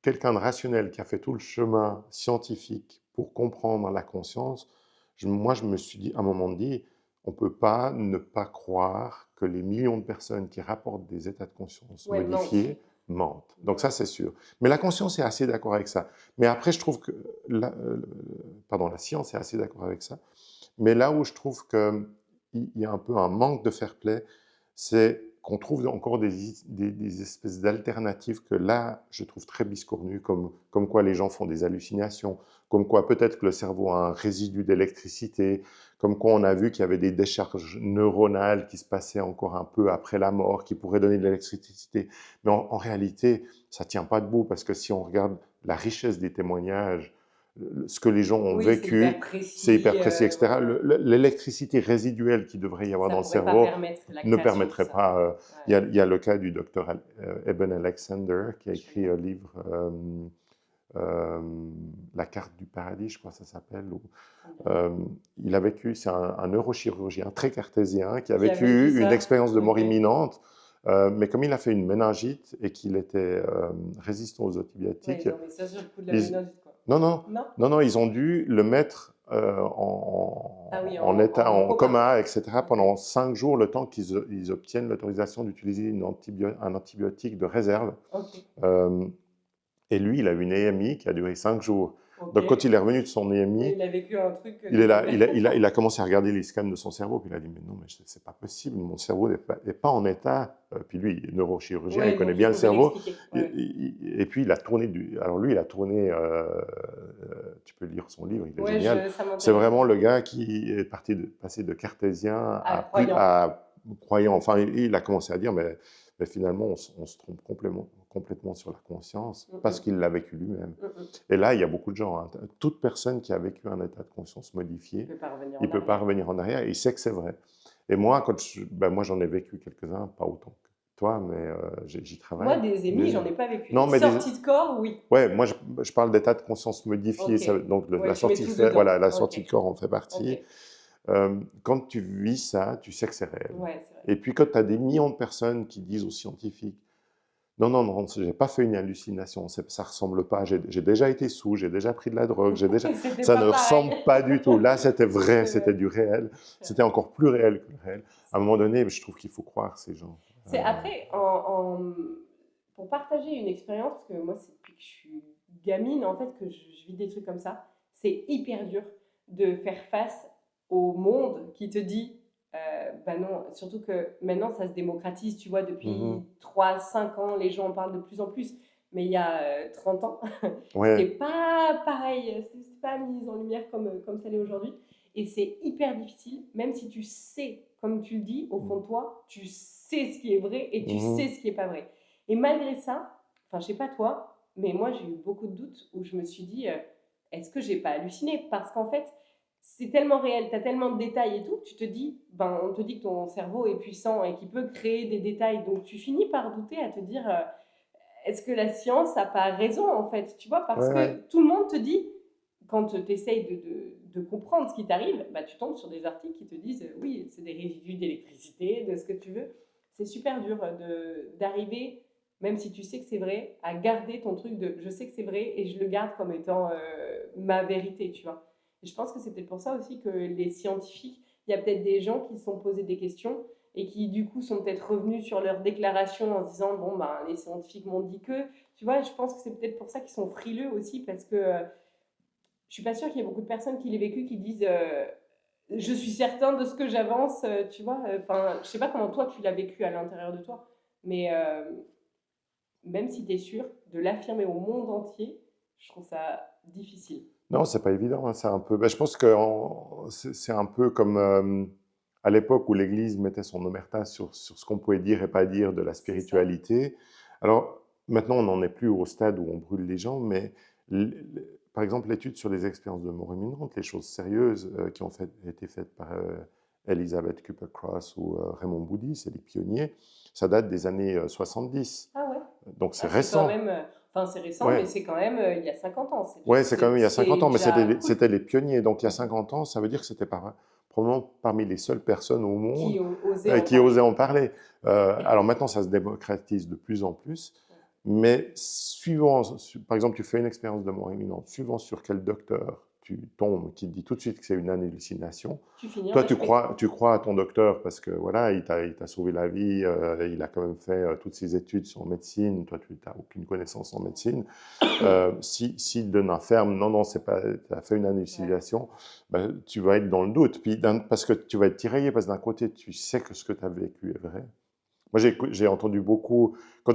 Speaker 2: quelqu'un de rationnel qui a fait tout le chemin scientifique pour comprendre la conscience, moi, je me suis dit, à un moment donné, on ne peut pas ne pas croire que les millions de personnes qui rapportent des états de conscience
Speaker 1: ouais, mentent.
Speaker 2: modifiés mentent. Donc ça,
Speaker 1: Ouais.
Speaker 2: c'est sûr. Mais la conscience est assez d'accord avec ça. Mais après, je trouve que la science est assez d'accord avec ça. Mais là où je trouve qu'il y a un peu un manque de fair play, c'est qu'on trouve encore des espèces d'alternatives que là, je trouve très biscornues, comme quoi les gens font des hallucinations, comme quoi peut-être que le cerveau a un résidu d'électricité, comme quoi on a vu qu'il y avait des décharges neuronales qui se passaient encore un peu après la mort, qui pourraient donner de l'électricité. Mais en réalité, ça ne tient pas debout, parce que si on regarde la richesse des témoignages, ce que les gens ont
Speaker 1: Oui, c'est hyper
Speaker 2: vécu, c'est
Speaker 1: précis.
Speaker 2: hyper précis,
Speaker 1: Ouais,
Speaker 2: etc.
Speaker 1: ouais.
Speaker 2: L'électricité résiduelle qu'il devrait y avoir
Speaker 1: Ça
Speaker 2: dans le
Speaker 1: pourrait pas
Speaker 2: cerveau
Speaker 1: permettre la
Speaker 2: ne
Speaker 1: création de
Speaker 2: permettrait
Speaker 1: ça.
Speaker 2: pas.
Speaker 1: Ouais.
Speaker 2: Il y a le cas du docteur Eben Alexander qui a
Speaker 1: Je
Speaker 2: écrit un
Speaker 1: regarde.
Speaker 2: livre, euh, La carte du paradis, je crois que ça s'appelle.
Speaker 1: Ça me dit rien.
Speaker 2: Euh, il a vécu, c'est un neurochirurgien très cartésien qui a
Speaker 1: Qui a vécu
Speaker 2: vécu une
Speaker 1: ça.
Speaker 2: expérience de mort
Speaker 1: Ok.
Speaker 2: imminente, mais comme il a fait une méningite et qu'il était résistant aux
Speaker 1: Ouais,
Speaker 2: antibiotiques,
Speaker 1: ils ont mis ça sur le coup de la
Speaker 2: ils,
Speaker 1: méningite, quoi.
Speaker 2: non, non,
Speaker 1: Non?
Speaker 2: non, non, ils ont dû le mettre
Speaker 1: Ah oui,
Speaker 2: en état,
Speaker 1: en
Speaker 2: en
Speaker 1: coma.
Speaker 2: coma, etc.,
Speaker 1: Ok.
Speaker 2: pendant 5 jours, le temps qu'ils obtiennent l'autorisation d'utiliser un antibiotique de réserve.
Speaker 1: Ok.
Speaker 2: Euh, et lui, il a eu une EMI qui a duré 5 jours.
Speaker 1: Ok.
Speaker 2: Donc, quand il est revenu de son
Speaker 1: Oui,
Speaker 2: EMI,
Speaker 1: il a vécu un truc
Speaker 2: il est là,
Speaker 1: dingue.
Speaker 2: il a commencé à regarder les scans de son cerveau, puis il a dit, mais non, mais c'est pas possible, mon cerveau n'est pas en état. Puis lui, il est neurochirurgien, il
Speaker 1: Ouais,
Speaker 2: connaît
Speaker 1: donc il
Speaker 2: bien le
Speaker 1: pouvait
Speaker 2: cerveau.
Speaker 1: l'expliquer. Ouais.
Speaker 2: Et puis il a tourné alors lui, il a tourné, tu peux lire son livre, il est
Speaker 1: Ouais,
Speaker 2: génial.
Speaker 1: ça
Speaker 2: C'est
Speaker 1: m'intéresse
Speaker 2: vraiment
Speaker 1: beaucoup.
Speaker 2: le gars qui est passé de cartésien
Speaker 1: Ah, croyant.
Speaker 2: à croyant. Enfin, il a commencé à dire, mais finalement, on se trompe complètement sur la conscience, parce qu'il l'a vécu lui-même. Et là, il y a beaucoup de gens. Hein. Toute personne qui a vécu un état de conscience
Speaker 1: Il
Speaker 2: modifié,
Speaker 1: peut pas revenir
Speaker 2: il
Speaker 1: en
Speaker 2: ne peut pas
Speaker 1: arrière.
Speaker 2: revenir en arrière, et il sait que c'est vrai. Et moi, moi j'en ai vécu quelques-uns, pas autant que toi, mais j'y
Speaker 1: Moi,
Speaker 2: travaille.
Speaker 1: des émis, j'en ai pas vécu.
Speaker 2: Non,
Speaker 1: Des
Speaker 2: mais
Speaker 1: sorties de corps, oui.
Speaker 2: ouais, moi je parle d'état de conscience modifié,
Speaker 1: Ok.
Speaker 2: donc
Speaker 1: Ouais,
Speaker 2: la
Speaker 1: tu mets
Speaker 2: sortie,
Speaker 1: tout dedans.
Speaker 2: voilà, la
Speaker 1: Ok.
Speaker 2: sortie de corps en fait
Speaker 1: Ok.
Speaker 2: partie. Quand tu vis ça, tu sais que c'est réel.
Speaker 1: Ouais, c'est vrai.
Speaker 2: Et puis quand tu as des millions de personnes qui disent aux scientifiques, non, non, non, j'ai pas fait une hallucination, ça ressemble pas, j'ai déjà été sous, j'ai déjà pris de la drogue,
Speaker 1: C'était
Speaker 2: ça
Speaker 1: pas
Speaker 2: ne
Speaker 1: pareil.
Speaker 2: ressemble pas du tout. Là, c'était vrai,
Speaker 1: C'est
Speaker 2: c'était
Speaker 1: vrai.
Speaker 2: du réel,
Speaker 1: C'est
Speaker 2: c'était
Speaker 1: vrai.
Speaker 2: encore plus réel que le réel. À un moment donné, je trouve qu'il faut croire ces gens.
Speaker 1: C'est après, pour partager une expérience, parce que moi, c'est depuis que je suis gamine, en fait, que je vis des trucs comme ça, c'est hyper dur de faire face au monde qui te dit Bah non, surtout que maintenant ça se démocratise, tu vois,
Speaker 2: Mhm.
Speaker 1: depuis 3, 5 ans, les gens en parlent de plus en plus. Mais il y a 30 ans, c'était
Speaker 2: Ouais,
Speaker 1: pas pareil, c'était pas mis en lumière comme ça l'est aujourd'hui. Et c'est hyper difficile, même si tu sais, comme tu le dis, au fond de toi, tu sais ce qui est vrai et tu sais
Speaker 2: mhm.
Speaker 1: ce qui est pas vrai. Et malgré ça, enfin, je sais pas toi, mais moi j'ai eu beaucoup de doutes où je me suis dit, est-ce que j'ai pas halluciné? Parce qu'en fait, c'est tellement réel, tu as tellement de détails et tout, tu te dis, ben, on te dit que ton cerveau est puissant et qu'il peut créer des détails, donc tu finis par douter à te dire, est-ce que la science n'a pas raison en fait, tu vois,
Speaker 2: Ouais,
Speaker 1: parce
Speaker 2: ouais.
Speaker 1: que tout le monde te dit, quand tu essayes de comprendre ce qui t'arrive, bah, tu tombes sur des articles qui te disent, oui, c'est des résidus d'électricité, de ce que tu veux. C'est super dur d'arriver, même si tu sais que c'est vrai, à garder ton truc de je sais que c'est vrai et je le garde comme étant ma vérité, tu vois. Et je pense que c'est peut-être pour ça aussi que les scientifiques, il y a peut-être des gens qui se sont posés des questions et qui du coup sont peut-être revenus sur leur déclaration en se disant bon ben les scientifiques m'ont dit que, tu vois, je pense que c'est peut-être pour ça qu'ils sont frileux aussi parce que je suis pas sûre qu'il y ait beaucoup de personnes qui l'aient vécu qui disent je suis certain de ce que j'avance, tu vois, enfin je sais pas comment toi tu l'as vécu à l'intérieur de toi, mais même si tu es sûr de l'affirmer au monde entier, je trouve ça difficile.
Speaker 2: Non, c'est pas évident, hein, c'est un peu. Ben, je pense que c'est un peu comme à l'époque où l'Église mettait son omerta sur ce qu'on pouvait dire et pas dire de la
Speaker 1: C'est ça.
Speaker 2: spiritualité. Alors maintenant, on n'en est plus au stade où on brûle les gens, mais par exemple, l'étude sur les expériences de mort imminente, les choses sérieuses qui ont été faites par Elizabeth Küpper-Cross ou Raymond Moody, c'est les pionniers, ça date des années 70.
Speaker 1: Ah ouais.
Speaker 2: Donc c'est
Speaker 1: Ah, c'est quand
Speaker 2: récent.
Speaker 1: même, enfin c'est récent, mais
Speaker 2: Ouais,
Speaker 1: c'est quand même il y a 50 ans.
Speaker 2: ouais, c'est quand même il y a 50
Speaker 1: C'est
Speaker 2: ans, mais
Speaker 1: déjà cool.
Speaker 2: c'était les pionniers. Donc il y a 50 ans, ça veut dire que c'était probablement parmi les seules personnes au monde
Speaker 1: Qui ont osé en
Speaker 2: qui osaient
Speaker 1: parler.
Speaker 2: en parler. Alors maintenant, ça se démocratise de plus en plus,
Speaker 1: Ouais.
Speaker 2: mais suivant, par exemple, tu fais une expérience de mort imminente, suivant sur quel docteur tu tombes, qui te dit tout de suite que c'est une hallucination.
Speaker 1: Tu finis
Speaker 2: Toi,
Speaker 1: rejeté.
Speaker 2: tu crois à ton docteur parce que voilà, il t'a sauvé la vie, il a quand même fait toutes ses études sur médecine. Toi, tu n'as aucune connaissance en médecine. S'il donne un ferme, non, non, c'est pas, tu as fait une
Speaker 1: Ouais.
Speaker 2: hallucination, ben, tu vas être dans le doute. Puis, parce que tu vas être tiraillé, parce que d'un côté, tu sais que ce que tu as vécu est vrai. Moi, j'ai entendu beaucoup, quand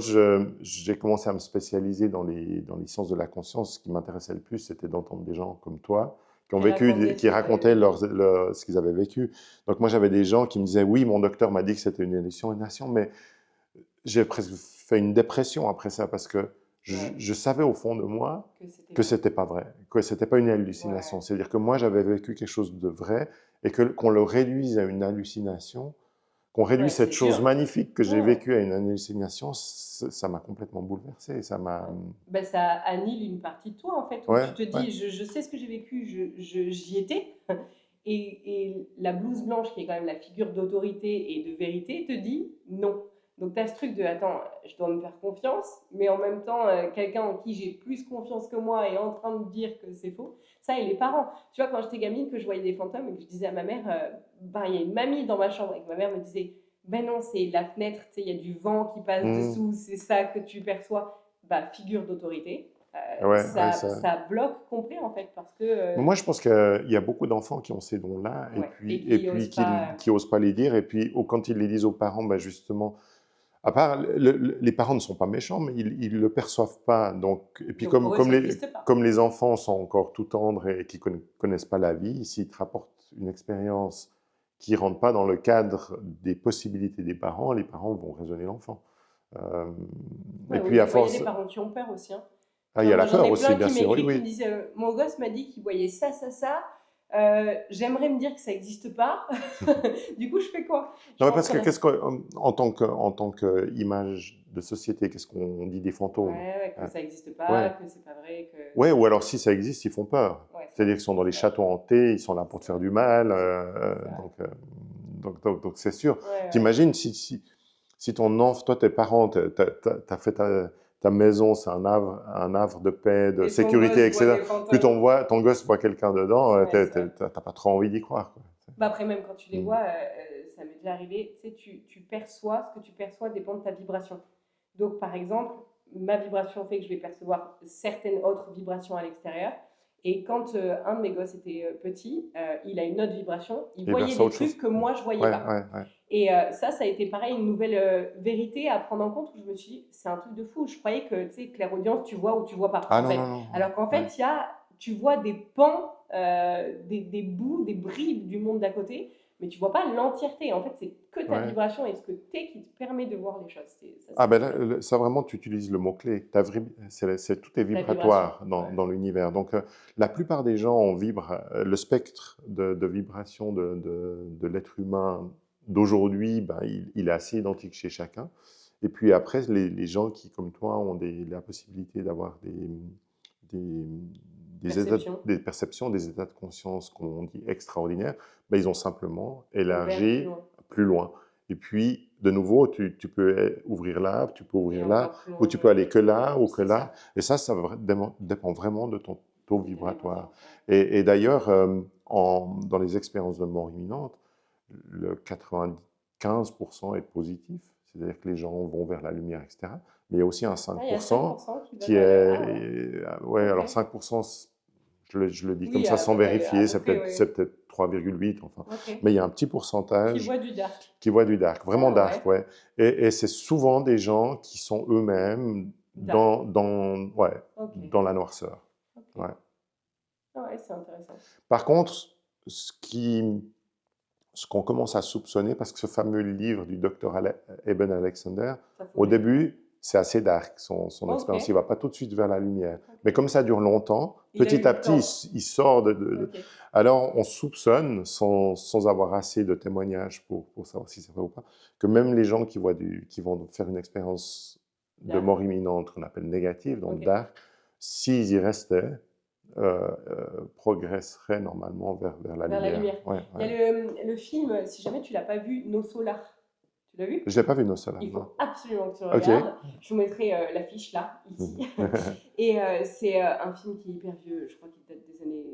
Speaker 2: j'ai commencé à me spécialiser dans les sciences de la conscience, ce qui m'intéressait le plus, c'était d'entendre des gens comme toi, qui ont
Speaker 1: Qui racontaient
Speaker 2: vécu,
Speaker 1: ce
Speaker 2: qui
Speaker 1: que tu avais
Speaker 2: racontaient
Speaker 1: vécu.
Speaker 2: ce qu'ils avaient vécu. Donc moi, j'avais des gens qui me disaient, oui, mon docteur m'a dit que c'était une hallucination, mais j'ai presque fait une dépression après ça parce que
Speaker 1: Ouais.
Speaker 2: je savais au fond de moi
Speaker 1: Que c'était
Speaker 2: que
Speaker 1: vrai.
Speaker 2: c'était pas vrai, que c'était pas une hallucination.
Speaker 1: Ouais.
Speaker 2: C'est-à-dire que moi j'avais vécu quelque chose de vrai et que qu'on le réduise à une hallucination, qu'on réduise
Speaker 1: Ouais,
Speaker 2: cette
Speaker 1: c'est
Speaker 2: chose
Speaker 1: dur.
Speaker 2: magnifique que j'ai
Speaker 1: Ouais.
Speaker 2: vécue à une hallucination, ça m'a complètement bouleversé. Ça m'a,
Speaker 1: Ouais. Ben, ça annule une partie de toi, en fait, où
Speaker 2: ouais,
Speaker 1: tu te
Speaker 2: ouais.
Speaker 1: dis, je sais ce que j'ai vécu, j'y étais. Et la blouse blanche, qui est quand même la figure d'autorité et de vérité, te dit non. Donc, tu as ce truc de, attends, je dois me faire confiance, mais en même temps, quelqu'un en qui j'ai plus confiance que moi est en train de dire que c'est faux. Ça, et les parents. Tu vois, quand j'étais gamine, que je voyais des fantômes et que je disais à ma mère, ben, il y a une mamie dans ma chambre, et que ma mère me disait, ben non, c'est la fenêtre, tu sais, il y a du vent qui passe
Speaker 2: Mmh.
Speaker 1: dessous, c'est ça que tu perçois. Bah, figure d'autorité,
Speaker 2: Ouais, ouais,
Speaker 1: ça bloque complet en fait parce que
Speaker 2: mais moi, je pense qu'il y a beaucoup d'enfants qui ont ces dons-là
Speaker 1: ouais, et
Speaker 2: et
Speaker 1: qui osent
Speaker 2: puis
Speaker 1: pas.
Speaker 2: qui osent pas les dire. Et puis, quand ils les disent aux parents, ben justement, à part, les parents ne sont pas méchants, mais ils ne le perçoivent pas. Donc, et puis
Speaker 1: Donc pour eux, ça n'existe pas.
Speaker 2: comme les enfants sont encore tout tendres et qui ne connaissent pas la vie, s'ils te rapportent une expérience qui ne rentre pas dans le cadre des possibilités des parents, les parents vont raisonner l'enfant. Euh, et
Speaker 1: Ouais, ou
Speaker 2: puis à
Speaker 1: des fois, il y a des
Speaker 2: force...
Speaker 1: parents qui ont peur aussi, hein.
Speaker 2: Ah, il y a
Speaker 1: Moi,
Speaker 2: la
Speaker 1: j'en
Speaker 2: peur
Speaker 1: ai
Speaker 2: aussi,
Speaker 1: plein
Speaker 2: bien
Speaker 1: qui
Speaker 2: sûr, oui,
Speaker 1: m'écrivent, qui me
Speaker 2: oui.
Speaker 1: disent mon gosse m'a dit qu'il voyait ça, ça, ça. J'aimerais me dire que ça n'existe pas. Du coup, je fais quoi? Je
Speaker 2: Non, mais
Speaker 1: pense
Speaker 2: parce
Speaker 1: qu'on
Speaker 2: que
Speaker 1: a.
Speaker 2: en tant qu'image de société, qu'est-ce qu'on dit des fantômes?
Speaker 1: Ouais, ouais, que ça n'existe pas,
Speaker 2: Ouais.
Speaker 1: que c'est pas vrai, que.
Speaker 2: Ouais, ou alors si ça existe, ils font peur.
Speaker 1: Ouais, ça,
Speaker 2: C'est-à-dire qu'ils sont dans les
Speaker 1: c'est vrai.
Speaker 2: châteaux hantés, ils sont là pour te
Speaker 1: C'est
Speaker 2: faire
Speaker 1: vrai.
Speaker 2: du mal.
Speaker 1: C'est vrai.
Speaker 2: Donc c'est sûr.
Speaker 1: Ouais, ouais.
Speaker 2: T'imagines si ton enfant, toi, tes parents, t'as fait ta maison, c'est un havre de paix, de
Speaker 1: Et ton
Speaker 2: sécurité,
Speaker 1: gosse voit
Speaker 2: etc.
Speaker 1: des
Speaker 2: Puis
Speaker 1: fantômes.
Speaker 2: ton gosse voit quelqu'un dedans,
Speaker 1: Ouais, c'est vrai.
Speaker 2: t'as pas trop envie d'y croire, quoi.
Speaker 1: Bah après, même quand tu les
Speaker 2: Mm.
Speaker 1: vois, ça m'est déjà arrivé, tu sais, tu perçois, ce que tu perçois dépend de ta vibration. Donc, par exemple, ma vibration fait que je vais percevoir certaines autres vibrations à l'extérieur. Et quand un de mes gosses était petit, il a une autre vibration, il
Speaker 2: Et
Speaker 1: voyait
Speaker 2: verser
Speaker 1: des
Speaker 2: autre chose.
Speaker 1: trucs que moi je voyais
Speaker 2: Ouais,
Speaker 1: pas.
Speaker 2: ouais, ouais.
Speaker 1: Et ça a été pareil, une nouvelle vérité à prendre en compte où je me suis dit, c'est un truc de fou. Je croyais que, tu sais, clairaudience, tu vois ou tu vois pas,
Speaker 2: Ah
Speaker 1: en
Speaker 2: non,
Speaker 1: fait.
Speaker 2: non, non.
Speaker 1: Alors qu'en
Speaker 2: Ouais.
Speaker 1: fait, tu vois des pans, des bouts, des bribes du monde d'à côté, mais tu vois pas l'entièreté. En fait, c'est que ta
Speaker 2: Ouais.
Speaker 1: vibration et ce que t'es qui te permet de voir les choses. Ça,
Speaker 2: Ah
Speaker 1: c'est
Speaker 2: ben
Speaker 1: trop
Speaker 2: là,
Speaker 1: bien.
Speaker 2: ça vraiment, tu utilises le mot-clé. Tout est
Speaker 1: La vibration.
Speaker 2: vibratoire dans,
Speaker 1: Ouais.
Speaker 2: dans l'univers. Donc, la plupart des gens, le spectre de vibration de l'être humain d'aujourd'hui, ben, il est assez identique chez chacun. Et puis après, les gens qui, comme toi, ont la possibilité d'avoir des,
Speaker 1: Perception.
Speaker 2: des perceptions, des états de conscience qu'on dit extraordinaires, ben, ils ont simplement
Speaker 1: Ouvert plus
Speaker 2: élargi
Speaker 1: loin.
Speaker 2: plus loin. Et puis, de nouveau, tu peux ouvrir là, tu peux
Speaker 1: Et
Speaker 2: ouvrir là,
Speaker 1: encore plus
Speaker 2: ou
Speaker 1: loin.
Speaker 2: tu peux aller que là ou que
Speaker 1: C'est
Speaker 2: là.
Speaker 1: ça.
Speaker 2: Et ça dépend vraiment de ton taux
Speaker 1: De ta
Speaker 2: vibratoire.
Speaker 1: vibration. Ouais.
Speaker 2: Et d'ailleurs, dans les expériences de mort imminente, le 95% est positif, c'est-à-dire que les gens vont vers la lumière, etc. Mais il y a aussi un
Speaker 1: Ah, il y a
Speaker 2: 5%
Speaker 1: 5% qui
Speaker 2: qui
Speaker 1: veulent. Ah ouais.
Speaker 2: est... Ouais, alors
Speaker 1: Ok.
Speaker 2: 5%, je le dis comme
Speaker 1: Oui,
Speaker 2: ça sans
Speaker 1: à
Speaker 2: vérifier,
Speaker 1: peu près, oui.
Speaker 2: c'est peut-être 3,8, enfin.
Speaker 1: Ok.
Speaker 2: Mais il y a un petit
Speaker 1: Qui
Speaker 2: pourcentage
Speaker 1: voit du dark.
Speaker 2: qui voit du dark, vraiment
Speaker 1: Ah ouais.
Speaker 2: dark, ouais. Et c'est souvent des gens qui sont eux-mêmes
Speaker 1: Dark.
Speaker 2: ouais,
Speaker 1: Ok.
Speaker 2: dans la noirceur.
Speaker 1: Ok.
Speaker 2: Ouais.
Speaker 1: Ah ouais, c'est intéressant.
Speaker 2: Par contre, ce qu'on commence à soupçonner, parce que ce fameux livre du docteur Eben Alexander,
Speaker 1: Ça faut
Speaker 2: au
Speaker 1: bien.
Speaker 2: début, c'est assez dark, son
Speaker 1: Ok.
Speaker 2: expérience. Il ne va pas tout de suite vers la lumière.
Speaker 1: Ok.
Speaker 2: Mais comme ça dure longtemps,
Speaker 1: Il a eu
Speaker 2: petit à
Speaker 1: le
Speaker 2: petit,
Speaker 1: temps.
Speaker 2: il sort
Speaker 1: Ok.
Speaker 2: Alors, on soupçonne, sans avoir assez de témoignages pour savoir si c'est vrai ou pas, que même les gens qui vont faire une expérience de
Speaker 1: Dark.
Speaker 2: mort imminente, qu'on appelle négative, donc
Speaker 1: Ok.
Speaker 2: dark, s'ils y restaient, progresseraient normalement vers la
Speaker 1: Vers la
Speaker 2: lumière.
Speaker 1: lumière.
Speaker 2: Ouais,
Speaker 1: Il y
Speaker 2: ouais.
Speaker 1: a le film, si jamais tu l'as pas vu, Nos Solars. Tu l'as vu?
Speaker 2: Je l'ai pas vu, Noce, là,
Speaker 1: Il
Speaker 2: non.
Speaker 1: faut absolument que tu
Speaker 2: Ok.
Speaker 1: regardes. Je vous mettrai l'affiche là, ici.
Speaker 2: Mhm.
Speaker 1: Et c'est un film qui est hyper vieux. Je crois qu'il date des années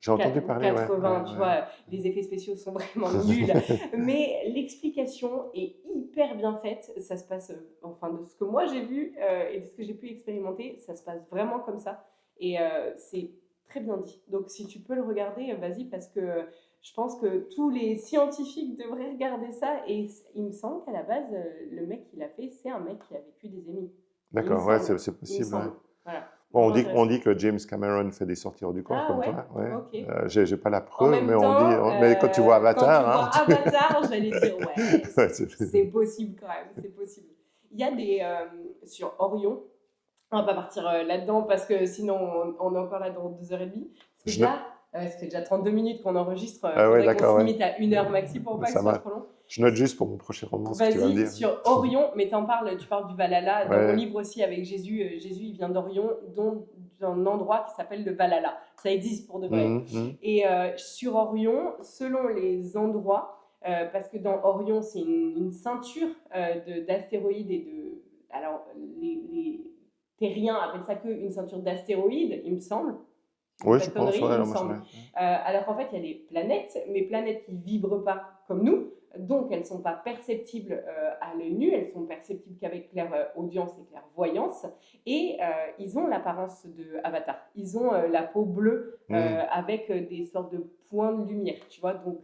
Speaker 2: J'ai entendu parler, ouais,
Speaker 1: 80, tu
Speaker 2: ouais,
Speaker 1: vois, les effets spéciaux sont vraiment nuls,
Speaker 2: ouais.
Speaker 1: mais l'explication est hyper bien faite. Ça se passe, enfin, de ce que moi j'ai vu et de ce que j'ai pu expérimenter, ça se passe vraiment comme ça. Et c'est très bien dit. Donc, si tu peux le regarder, vas-y, parce que je pense que tous les scientifiques devraient regarder ça. Et il me semble qu'à la base, le mec qui l'a fait, c'est un mec qui a vécu des émis. Il me
Speaker 2: D'accord, ouais,
Speaker 1: semble.
Speaker 2: c'est
Speaker 1: Il me
Speaker 2: possible, ouais.
Speaker 1: semble. Voilà.
Speaker 2: Bon,
Speaker 1: Vraiment
Speaker 2: on
Speaker 1: intéressant.
Speaker 2: dit que James Cameron fait des sorties hors du corps,
Speaker 1: Ah
Speaker 2: comme
Speaker 1: ouais,
Speaker 2: toi, ouais.
Speaker 1: ok.
Speaker 2: J'ai pas la
Speaker 1: En
Speaker 2: preuve, mais
Speaker 1: même
Speaker 2: on dit...
Speaker 1: temps,
Speaker 2: Mais quand tu vois
Speaker 1: quand tu
Speaker 2: Avatar,
Speaker 1: vois
Speaker 2: hein,
Speaker 1: Avatar, j'allais dire ouais,
Speaker 2: Ouais,
Speaker 1: c'est possible quand même, c'est possible. Il y a des sur Orion, on va pas partir là-dedans parce que sinon on est encore là dans 2h30.
Speaker 2: Je ne-
Speaker 1: Ça fait déjà 32 minutes qu'on enregistre.
Speaker 2: Ah ouais,
Speaker 1: Faudrait qu'on
Speaker 2: d'accord,
Speaker 1: se
Speaker 2: ouais.
Speaker 1: limite à 1 heure maxi pour pas que
Speaker 2: Ça
Speaker 1: ce soit
Speaker 2: m'a...
Speaker 1: trop long.
Speaker 2: Je note juste pour mon prochain roman ce que tu vas me
Speaker 1: Vas-y,
Speaker 2: dire.
Speaker 1: sur Orion, mais tu parles du Valhalla. Dans mon
Speaker 2: Ouais.
Speaker 1: livre aussi avec Jésus, Jésus il vient d'Orion, d'un endroit qui s'appelle le Valhalla. Ça existe pour de vrai.
Speaker 2: Mhm.
Speaker 1: Et sur Orion, selon les endroits, parce que dans Orion, c'est une ceinture d'astéroïdes et de. Alors, les terriens appellent ça qu'une ceinture d'astéroïdes, il me semble. Si je dis
Speaker 2: Oui,
Speaker 1: pas
Speaker 2: je
Speaker 1: de
Speaker 2: pense,
Speaker 1: conneries,
Speaker 2: ouais,
Speaker 1: il me
Speaker 2: moi,
Speaker 1: semble. Alors qu'en fait, il y a des planètes, mais planètes qui vibrent pas comme nous, donc elles ne sont pas perceptibles à l'œil nu, elles sont perceptibles qu'avec clair-audience et clair-voyance, et ils ont l'apparence de Avatar. Ils ont la peau bleue
Speaker 2: Mhm.
Speaker 1: avec des sortes de points de lumière, tu vois, donc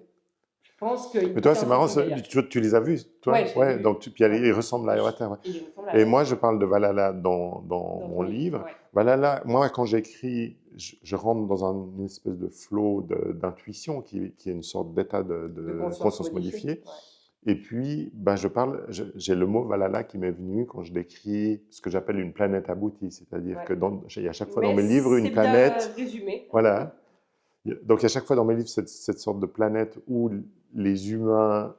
Speaker 1: je pense qu'il
Speaker 2: Mais toi,
Speaker 1: tient
Speaker 2: c'est
Speaker 1: ce
Speaker 2: marrant,
Speaker 1: truc-là.
Speaker 2: tu les as vus,
Speaker 1: Ouais,
Speaker 2: toi?
Speaker 1: je les ai
Speaker 2: Ouais,
Speaker 1: vus.
Speaker 2: donc puis
Speaker 1: Ouais.
Speaker 2: il ressemble à Avatar, ouais.
Speaker 1: Et il ressemble à
Speaker 2: Et moi,
Speaker 1: Avatar.
Speaker 2: je parle de Valhalla dans
Speaker 1: Dans
Speaker 2: mon
Speaker 1: ton livre,
Speaker 2: livre.
Speaker 1: ouais.
Speaker 2: Valhalla, moi, quand j'écris, je rentre dans une espèce de flot d'intuition qui est une sorte d'état
Speaker 1: De
Speaker 2: de
Speaker 1: conscience
Speaker 2: conscience
Speaker 1: modifiée.
Speaker 2: modifiée.
Speaker 1: Ouais.
Speaker 2: Et puis, ben, j'ai le mot Valhalla qui m'est venu quand je décris ce que j'appelle une planète aboutie. C'est-à-dire
Speaker 1: Ouais.
Speaker 2: que il y a à chaque fois dans
Speaker 1: Mais
Speaker 2: mes livres une
Speaker 1: c'est bien
Speaker 2: planète.
Speaker 1: résumé.
Speaker 2: Voilà. Donc, il y a chaque fois dans mes livres cette sorte de planète où les humains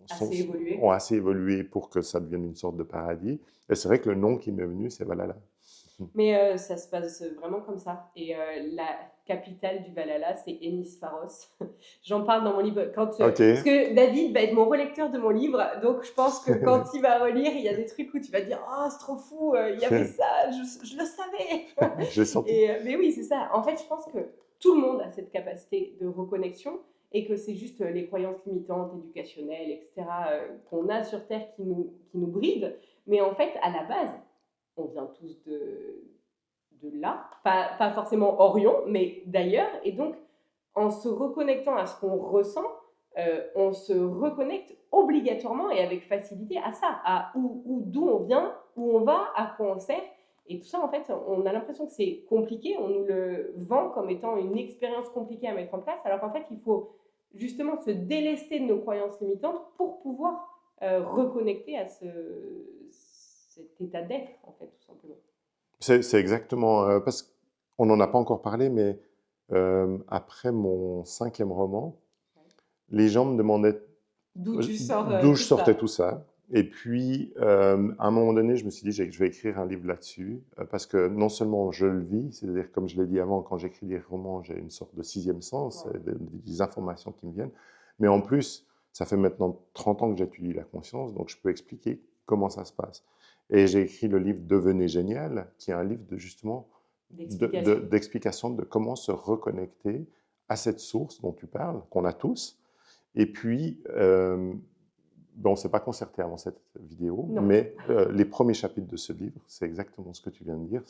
Speaker 1: Assez évolué.
Speaker 2: ont assez évolué pour que ça devienne une sorte de paradis. Et c'est vrai que le nom qui m'est venu, c'est Valhalla.
Speaker 1: Mais ça se passe vraiment comme ça. Et la capitale du Valhalla, c'est Ennis-Pharos. J'en parle dans mon livre.
Speaker 2: Ok.
Speaker 1: Parce que David va être mon relecteur de mon livre, donc je pense que quand il va relire, il y a des trucs où tu vas dire « Oh, c'est trop fou, il y avait ça, je le savais !»
Speaker 2: J'ai senti.
Speaker 1: Mais oui, c'est ça. En fait, je pense que tout le monde a cette capacité de reconnexion et que c'est juste les croyances limitantes, éducationnelles, etc., qu'on a sur Terre qui nous brident. Mais en fait, à la base, on vient tous de là, pas forcément Orion, mais d'ailleurs. Et donc, en se reconnectant à ce qu'on ressent, on se reconnecte obligatoirement et avec facilité à ça, à d'où on vient, où on va, à quoi on sert. Et tout ça, en fait, on a l'impression que c'est compliqué, on nous le vend comme étant une expérience compliquée à mettre en place, alors qu'en fait, il faut justement se délester de nos croyances limitantes pour pouvoir reconnecter à cet état d'être, en fait, tout simplement.
Speaker 2: C'est exactement, parce qu'on n'en a pas encore parlé, mais après mon 5e roman, les gens me demandaient
Speaker 1: D'où tu sors
Speaker 2: d'où
Speaker 1: tout
Speaker 2: je sortais
Speaker 1: ça.
Speaker 2: tout ça. Et puis, à un moment donné, je me suis dit, je vais écrire un livre là-dessus, parce que non seulement je le vis, c'est-à-dire, comme je l'ai dit avant, quand j'écris des romans, j'ai une sorte de 6e sens,
Speaker 1: Ouais.
Speaker 2: des informations qui me viennent, mais en plus, ça fait maintenant 30 ans que j'étudie la conscience, donc je peux expliquer comment ça se passe. Et j'ai écrit le livre Devenez génial, qui est un livre de, justement, d'explication de comment se reconnecter à cette source dont tu parles, qu'on a tous. Et puis, on ne s'est pas concerté avant cette vidéo,
Speaker 1: Non.
Speaker 2: mais les premiers chapitres de ce livre, c'est exactement ce que tu viens de dire.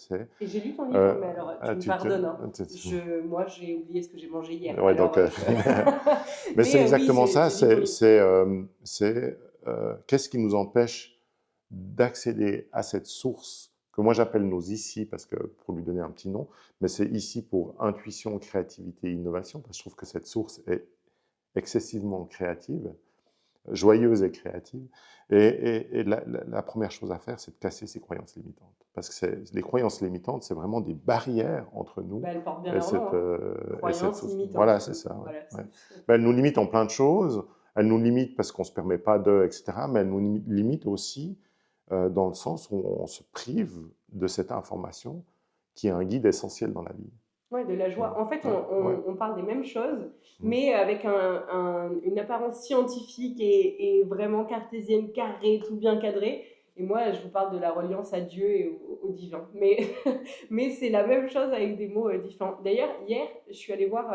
Speaker 1: Et j'ai lu ton livre, mais alors tu me pardonnes. Hein. Moi, j'ai oublié ce que j'ai mangé hier.
Speaker 2: Ouais,
Speaker 1: alors,
Speaker 2: donc, mais c'est exactement
Speaker 1: oui,
Speaker 2: ça.
Speaker 1: j'ai lu ton
Speaker 2: C'est qu'est-ce qui nous empêche d'accéder à cette source que moi j'appelle nos ici, parce que, pour lui donner un petit nom, mais c'est ici pour intuition, créativité, innovation, parce que je trouve que cette source est excessivement créative, joyeuse et créative. Et la première chose à faire, c'est de casser ces croyances limitantes. Parce que les croyances limitantes, c'est vraiment des barrières entre nous.
Speaker 1: Elles portent bien
Speaker 2: et
Speaker 1: leur
Speaker 2: cette,
Speaker 1: nom. Croyances limitantes.
Speaker 2: Voilà, c'est ça.
Speaker 1: Voilà,
Speaker 2: ouais. Elles nous limitent en plein de choses. Elles nous limitent parce qu'on ne se permet pas de, etc. Mais elles nous limitent aussi dans le sens où on se prive de cette information qui est un guide essentiel dans la vie.
Speaker 1: Ouais, de la joie. En fait, on parle des mêmes choses,
Speaker 2: Mm.
Speaker 1: mais avec une apparence scientifique et vraiment cartésienne, carrée, tout bien cadré. Et moi, je vous parle de la reliance à Dieu et au divin. Mais c'est la même chose avec des mots différents. D'ailleurs, hier, je suis allée voir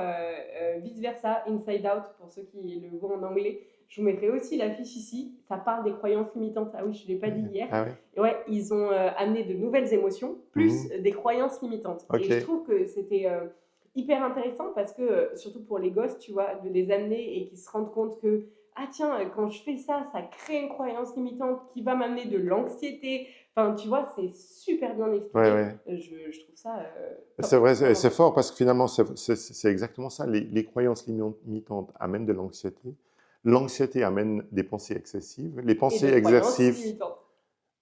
Speaker 1: Vice Versa, Inside Out, pour ceux qui le voient en anglais. Je vous mettrai aussi l'affiche ici. Ça parle des croyances limitantes. Ah oui, je ne l'ai pas dit hier.
Speaker 2: Ah oui.
Speaker 1: Et ouais, ils ont amené de nouvelles émotions, plus des croyances limitantes.
Speaker 2: Okay.
Speaker 1: Et je trouve que c'était hyper intéressant parce que, surtout pour les gosses, tu vois, de les amener et qu'ils se rendent compte que, ah tiens, quand je fais ça, ça crée une croyance limitante qui va m'amener de l'anxiété. Enfin, tu vois, c'est super bien expliqué.
Speaker 2: Ouais.
Speaker 1: Je trouve ça...
Speaker 2: c'est vrai, c'est fort parce que finalement, c'est exactement ça. Les croyances limitantes amènent de l'anxiété. L'anxiété amène des pensées excessives. Les pensées excessives...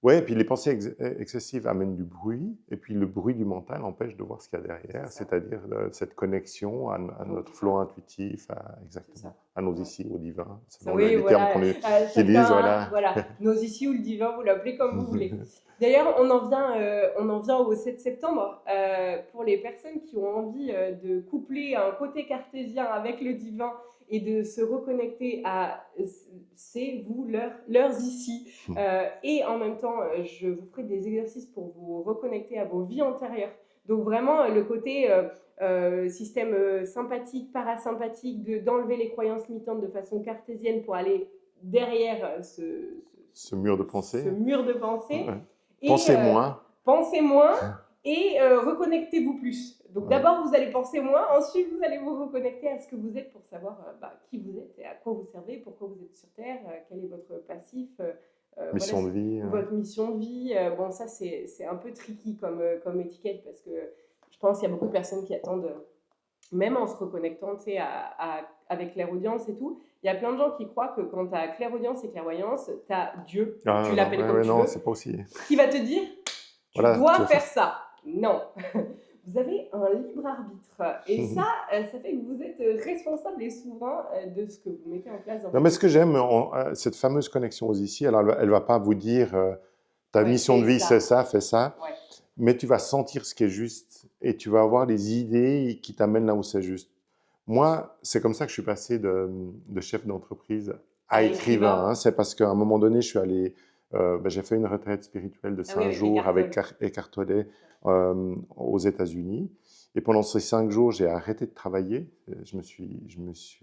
Speaker 2: Oui, et puis les pensées excessives amènent du bruit, et puis le bruit du mental empêche de voir ce qu'il y a derrière, c'est-à-dire cette connexion à notre flot intuitif, à nos ici, au divin, selon les termes qu'on utilise.
Speaker 1: Voilà, nos ici ou le divin, vous l'appelez comme vous voulez. D'ailleurs, on en vient au 7 septembre. Pour les personnes qui ont envie de coupler un côté cartésien avec le divin et de se reconnecter à leurs ici. Et en même temps, je vous ferai des exercices pour vous reconnecter à vos vies antérieures. Donc vraiment, le côté système sympathique, parasympathique, d'enlever les croyances limitantes de façon cartésienne pour aller derrière
Speaker 2: ce mur de pensée. Pensez moins.
Speaker 1: Pensez moins et reconnectez-vous plus. Donc d'abord, vous allez penser moins, ensuite vous allez vous reconnecter à ce que vous êtes pour savoir qui vous êtes et à quoi vous servez, pourquoi vous êtes sur Terre, quel est votre passif,
Speaker 2: mission de vie.
Speaker 1: Votre mission de vie. Bon, ça c'est un peu tricky comme étiquette parce que je pense qu'il y a beaucoup de personnes qui attendent, même en se reconnectant avec clairaudience et tout, il y a plein de gens qui croient que quand tu as clairaudience et clairvoyance, tu as Dieu, tu l'appelles comme tu veux,
Speaker 2: c'est pas aussi.
Speaker 1: qui va te dire tu dois faire ça. Non. Vous avez un libre arbitre. Et ça fait que vous êtes responsable et souverain de ce que vous mettez en place.
Speaker 2: Non, mais ce que j'aime, cette fameuse connexion aux ici, alors elle ne va pas vous dire ta mission de vie, c'est ça, fais ça.
Speaker 1: Ouais.
Speaker 2: Mais tu vas sentir ce qui est juste et tu vas avoir des idées qui t'amènent là où c'est juste. Moi, c'est comme ça que je suis passé de chef d'entreprise à écrivain. Hein. C'est parce qu'à un moment donné, je suis allé... j'ai fait une retraite spirituelle de 5 jours avec Eckhart Tolle aux États-Unis. Et pendant ces 5 jours, j'ai arrêté de travailler. Je me suis,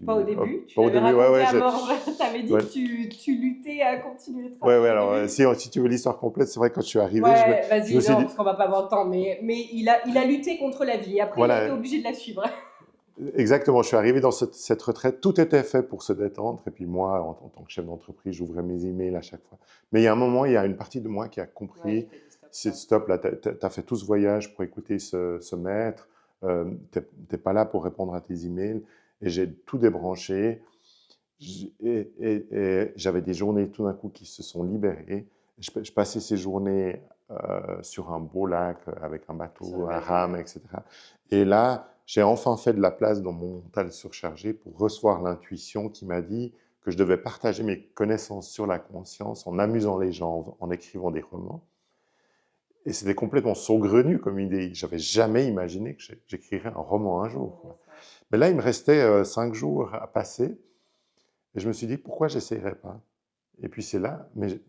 Speaker 1: Pas au
Speaker 2: hop,
Speaker 1: début, tu
Speaker 2: pas au
Speaker 1: l'avais
Speaker 2: début, ouais,
Speaker 1: raconté
Speaker 2: ouais,
Speaker 1: à mort. Tu avais dit
Speaker 2: ouais,
Speaker 1: que tu luttais à continuer de
Speaker 2: ouais, ouais,
Speaker 1: travailler au
Speaker 2: alors,
Speaker 1: début.
Speaker 2: si tu veux l'histoire complète, c'est vrai que quand je suis arrivé,
Speaker 1: Ouais,
Speaker 2: je me
Speaker 1: vas-y,
Speaker 2: suis
Speaker 1: non,
Speaker 2: dit,
Speaker 1: parce qu'on va pas avoir le temps, mais il a lutté contre la vie. Après, il a été
Speaker 2: voilà,
Speaker 1: obligé de la suivre.
Speaker 2: exactement, je suis arrivé dans cette retraite, tout était fait pour se détendre, et puis moi, en tant que chef d'entreprise, j'ouvrais mes emails à chaque fois. Mais il y a un moment, il y a une partie de moi qui a
Speaker 1: Ouais,
Speaker 2: compris,
Speaker 1: qui t'a dit stop,
Speaker 2: c'est
Speaker 1: quoi.
Speaker 2: stop, là, t'as fait tout ce voyage pour écouter ce maître, t'es pas là pour répondre à tes emails, et j'ai tout débranché, et j'avais des journées tout d'un coup qui se sont libérées. Je passais ces journées sur un beau lac avec un
Speaker 1: Sur le
Speaker 2: bateau à
Speaker 1: bateau,
Speaker 2: rame,
Speaker 1: ouais.
Speaker 2: etc. Et là, j'ai enfin fait de la place dans mon mental surchargé pour recevoir l'intuition qui m'a dit que je devais partager mes connaissances sur la conscience en amusant les gens, en écrivant des romans. Et c'était complètement saugrenu comme idée. J'avais jamais imaginé que j'écrirais un roman un jour,
Speaker 1: Ouais,
Speaker 2: quoi.
Speaker 1: c'est vrai.
Speaker 2: Mais là, il me restait 5 jours à passer. Et je me suis dit, pourquoi j'essayerais pas? Et puis c'est là, mais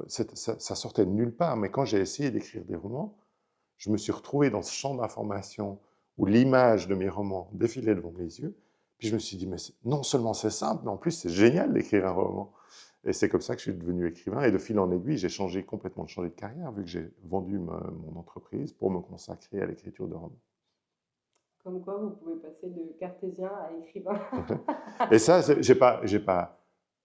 Speaker 2: ça sortait de nulle part. Mais quand j'ai essayé d'écrire des romans, je me suis retrouvé dans ce champ d'information où l'image de mes romans défilait devant mes yeux. Puis je me suis dit, mais non seulement c'est simple, mais en plus c'est génial d'écrire un roman. Et c'est comme ça que je suis devenu écrivain. Et de fil en aiguille, j'ai complètement changé de carrière, vu que j'ai vendu mon entreprise pour me consacrer à l'écriture de romans.
Speaker 1: Comme quoi, vous pouvez passer de cartésien à écrivain.
Speaker 2: Et ça, j'ai pas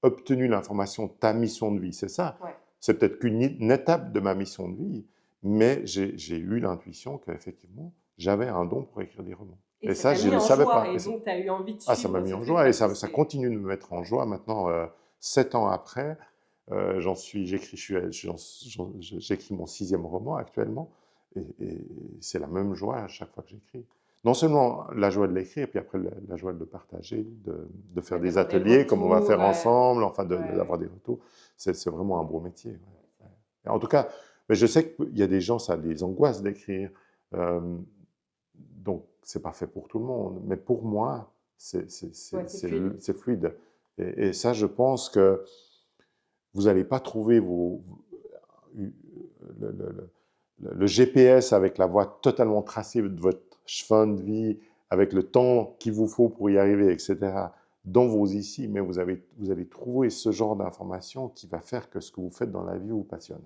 Speaker 2: obtenu l'information, ta mission de vie, c'est ça.
Speaker 1: Ouais.
Speaker 2: C'est peut-être qu'une étape de ma mission de vie, mais j'ai eu l'intuition qu'effectivement, j'avais un don pour écrire des romans.
Speaker 1: Et
Speaker 2: Et
Speaker 1: ça
Speaker 2: ça,
Speaker 1: t'a
Speaker 2: je ne
Speaker 1: mis
Speaker 2: le
Speaker 1: en
Speaker 2: savais
Speaker 1: joie,
Speaker 2: pas.
Speaker 1: et donc tu as eu envie de
Speaker 2: Ah, ça m'a
Speaker 1: suivre
Speaker 2: mis
Speaker 1: ce
Speaker 2: en
Speaker 1: truc
Speaker 2: joie, et
Speaker 1: parce que
Speaker 2: ça
Speaker 1: c'est.
Speaker 2: continue de me mettre en
Speaker 1: Ouais.
Speaker 2: joie. Maintenant, 7 ans après, j'écris mon 6e roman actuellement, et c'est la même joie à chaque fois que j'écris. Non seulement la joie de l'écrire, et puis après la joie de le partager, de faire
Speaker 1: Ouais,
Speaker 2: des
Speaker 1: d'avoir des
Speaker 2: ateliers comme on va
Speaker 1: retours.
Speaker 2: faire ensemble, enfin
Speaker 1: Ouais, ouais.
Speaker 2: d'avoir des retours. C'est vraiment un beau métier. Ouais.
Speaker 1: Ouais, c'est vrai.
Speaker 2: Et en tout cas, mais je sais qu'il y a des gens, ça les angoisse d'écrire. Donc, c'est pas fait pour tout le monde. Mais pour moi,
Speaker 1: Ouais, c'est fluide.
Speaker 2: c'est fluide. Et ça, je pense que vous n'allez pas trouver le, le- le GPS avec la voie totalement tracée de votre chemin de vie, avec le temps qu'il vous faut pour y arriver, etc., dans vos ici, mais vous allez trouver ce genre d'information qui va faire que ce que vous faites dans la vie vous passionne.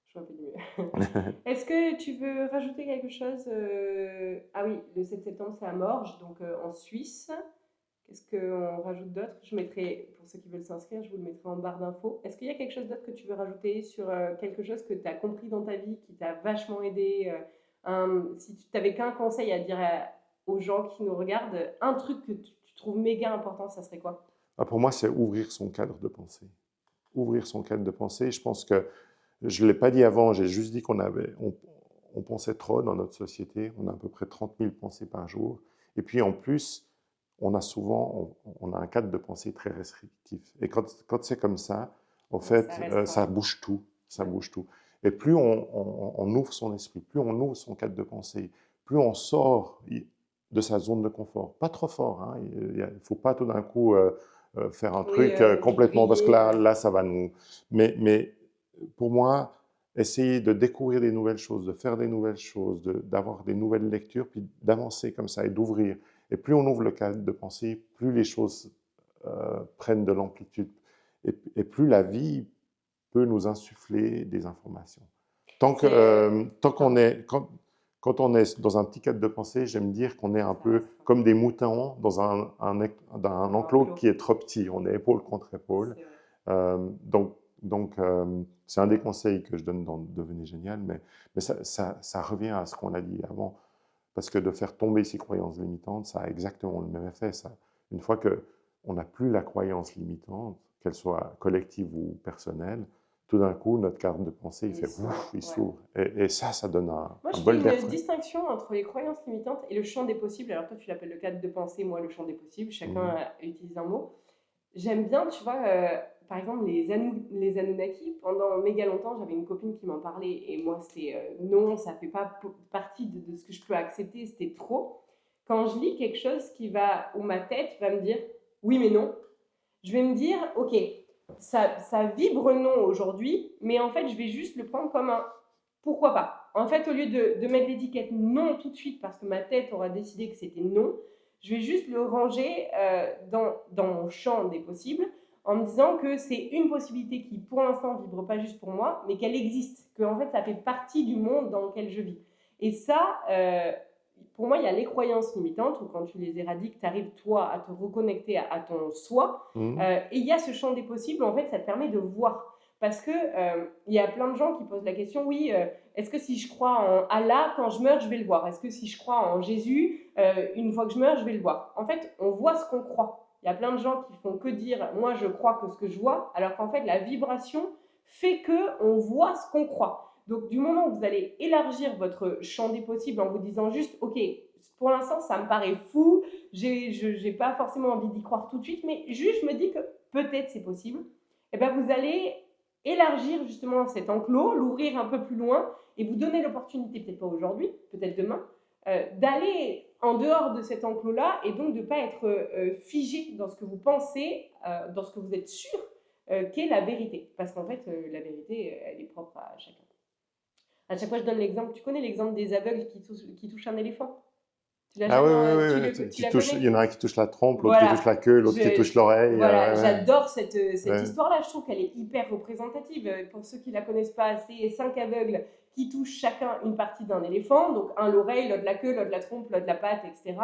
Speaker 1: Je vois plus mieux. Est-ce que tu veux rajouter quelque chose Ah oui, le 7 septembre, c'est à Morges, donc en Suisse. Qu'est-ce qu'on rajoute d'autre? Je mettrai, pour ceux qui veulent s'inscrire, je vous le mettrai en barre d'infos. Est-ce qu'il y a quelque chose d'autre que tu veux rajouter sur quelque chose que tu as compris dans ta vie, qui t'a vachement aidé si tu n'avais qu'un conseil à dire aux gens qui nous regardent, un truc que tu trouves méga important, ça serait quoi?
Speaker 2: Ah, pour moi, c'est ouvrir son cadre de pensée. Ouvrir son cadre de pensée. Je pense que je ne l'ai pas dit avant, j'ai juste dit on pensait trop dans notre société. On a à peu près 30 000 pensées par jour. Et puis en plus, on a un cadre de pensée très restrictif. Et quand c'est comme ça, en
Speaker 1: Ouais, ça
Speaker 2: fait, ça
Speaker 1: restreint.
Speaker 2: bouge tout. Ça
Speaker 1: Ouais.
Speaker 2: bouge tout. Et plus on ouvre son esprit, plus on ouvre son cadre de pensée, plus on sort de sa zone de confort. Pas trop fort, hein. Il ne faut pas tout d'un coup faire un
Speaker 1: Oui,
Speaker 2: truc complètement, parce que
Speaker 1: griller, ouais.
Speaker 2: là, ça va nous... Mais pour moi, essayer de découvrir des nouvelles choses, de faire des nouvelles choses, d'avoir des nouvelles lectures, puis d'avancer comme ça et d'ouvrir. Et plus on ouvre le cadre de pensée, plus les choses prennent de l'amplitude. Et plus la vie peut nous insuffler des informations.
Speaker 1: C'est.
Speaker 2: Tant qu'on
Speaker 1: Pardon,
Speaker 2: est, quand on est dans un petit cadre de pensée, j'aime dire qu'on est un
Speaker 1: ça
Speaker 2: peu
Speaker 1: restreint.
Speaker 2: comme des moutons dans un
Speaker 1: Un
Speaker 2: enclos
Speaker 1: enclos,
Speaker 2: qui est trop petit. On est épaule contre épaule.
Speaker 1: c'est vrai.
Speaker 2: C'est un des conseils que je donne dans Devenez génial, mais ça revient à ce qu'on a dit avant, parce que de faire tomber ces croyances limitantes, ça a exactement le même effet. Ça. Une fois qu'on n'a plus la croyance limitante, qu'elle soit collective ou personnelle, tout d'un coup, notre carte de pensée, il
Speaker 1: Et
Speaker 2: fait
Speaker 1: s'ouvre,
Speaker 2: ouf, il
Speaker 1: ouais.
Speaker 2: s'ouvre. Et ça donne
Speaker 1: Moi,
Speaker 2: un
Speaker 1: je fais
Speaker 2: bol d'air
Speaker 1: une
Speaker 2: frais.
Speaker 1: distinction entre les croyances limitantes et le champ des possibles. Alors toi, tu l'appelles le cadre de pensée, moi, le champ des possibles. Chacun
Speaker 2: Mhm.
Speaker 1: utilise un mot. J'aime bien, tu vois, par exemple, les Anunnaki. Pendant méga longtemps, j'avais une copine qui m'en parlait. Et moi, c'était non, ça fait pas partie de ce que je peux accepter. C'était trop. Quand je lis quelque chose où ma tête va me dire oui, mais non, je vais me dire, ok, ça vibre non aujourd'hui, mais en fait, je vais juste le prendre comme un pourquoi pas. En fait, au lieu de mettre l'étiquette non tout de suite parce que ma tête aura décidé que c'était non, je vais juste le ranger dans mon champ des possibles en me disant que c'est une possibilité qui, pour l'instant, ne vibre pas juste pour moi, mais qu'elle existe, que en fait, ça fait partie du monde dans lequel je vis. Et ça, pour moi, il y a les croyances limitantes où quand tu les éradiques, tu arrives, toi, à te reconnecter à ton soi. Et il y a ce champ des possibles, en fait, ça te permet de voir. Parce que il y a plein de gens qui posent la question, oui, est-ce que si je crois en Allah, quand je meurs, je vais le voir? Est-ce que si je crois en Jésus, une fois que je meurs, je vais le voir? En fait, on voit ce qu'on croit. Il y a plein de gens qui font que dire, moi, je crois que ce que je vois, alors qu'en fait, la vibration fait qu'on voit ce qu'on croit. Donc, du moment où vous allez élargir votre champ des possibles en vous disant juste, ok, pour l'instant, ça me paraît fou, je n'ai pas forcément envie d'y croire tout de suite, mais juste, je me dis que peut-être c'est possible, et bien, vous allez élargir justement cet enclos, l'ouvrir un peu plus loin et vous donner l'opportunité, peut-être pas aujourd'hui, peut-être demain, d'aller en dehors de cet enclos-là et donc de ne pas être figé dans ce que vous pensez, dans ce que vous êtes sûr qu'est la vérité. Parce qu'en fait, la vérité, elle est propre à chacun. À chaque fois, je donne l'exemple. Tu connais l'exemple des aveugles qui touchent un éléphant? Tu l'as
Speaker 2: Ah oui,
Speaker 1: jamais,
Speaker 2: oui, oui, oui.
Speaker 1: tu la
Speaker 2: Il y en a un qui touche la trompe, l'autre
Speaker 1: voilà.
Speaker 2: qui touche la queue, l'autre qui touche l'oreille.
Speaker 1: Voilà,
Speaker 2: ouais.
Speaker 1: J'adore cette
Speaker 2: Ouais.
Speaker 1: histoire-là. Je trouve qu'elle est hyper représentative. Pour ceux qui ne la connaissent pas, c'est 5 aveugles qui touchent chacun une partie d'un éléphant. Donc, un l'oreille, l'autre la queue, l'autre la trompe, l'autre la patte, etc.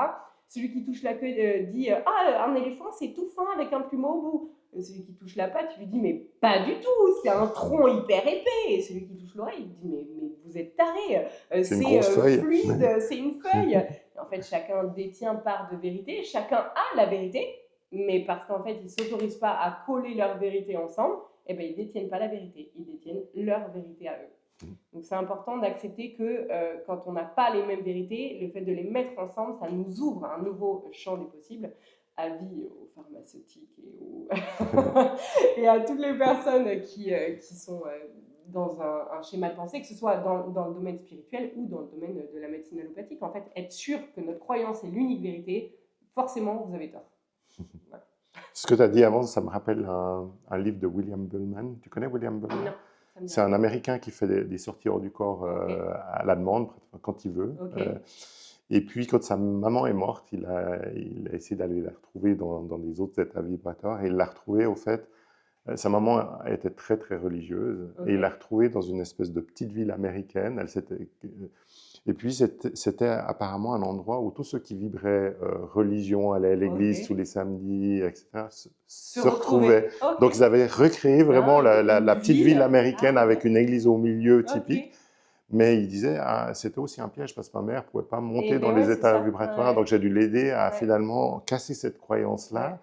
Speaker 1: Celui qui touche la queue dit ah, un éléphant, c'est tout fin avec un plumeau au bout. Celui qui touche la patte, tu lui dis mais pas du tout, c'est un tronc hyper épais. Et celui qui touche l'oreille, il dit mais vous êtes taré,
Speaker 2: C'est une grosse feuille.
Speaker 1: fluide, c'est une feuille. Et en fait, chacun détient part de vérité, chacun a la vérité, mais parce qu'en fait, ils ne s'autorisent pas à coller leur vérité ensemble, eh ben, ils ne détiennent pas la vérité, ils détiennent leur vérité à eux. Donc c'est important d'accepter que quand on n'a pas les mêmes vérités, le fait de les mettre ensemble, ça nous ouvre un nouveau champ des possibles. Avis aux pharmaceutiques et à toutes les personnes qui sont dans un schéma de pensée, que ce soit dans le domaine spirituel ou dans le domaine de la médecine allopathique. En fait, être sûr que notre croyance est l'unique vérité, forcément, vous avez tort. Voilà.
Speaker 2: Ce que tu as dit avant, ça me rappelle un livre de William Buhlman. Tu connais William Buhlman?
Speaker 1: Non.
Speaker 2: C'est un Américain qui fait des sorties hors du corps à la demande, quand il veut.
Speaker 1: Okay.
Speaker 2: Et puis, quand sa maman est morte, il a essayé d'aller la retrouver dans des autres états vibratoires. Et il l'a retrouvée, au fait, sa maman était très, très religieuse. Okay. Et il l'a retrouvée dans une espèce de petite ville américaine. Et puis, c'était apparemment un endroit où tous ceux qui vibraient religion, allaient à l'église tous les samedis, etc., se retrouvaient. Okay. Donc, ils avaient recréé vraiment la petite ville américaine avec une église au milieu typique. Mais il disait, c'était aussi un piège parce que ma mère ne pouvait pas monter dans les états vibratoires. Donc, j'ai dû l'aider à finalement casser cette croyance-là.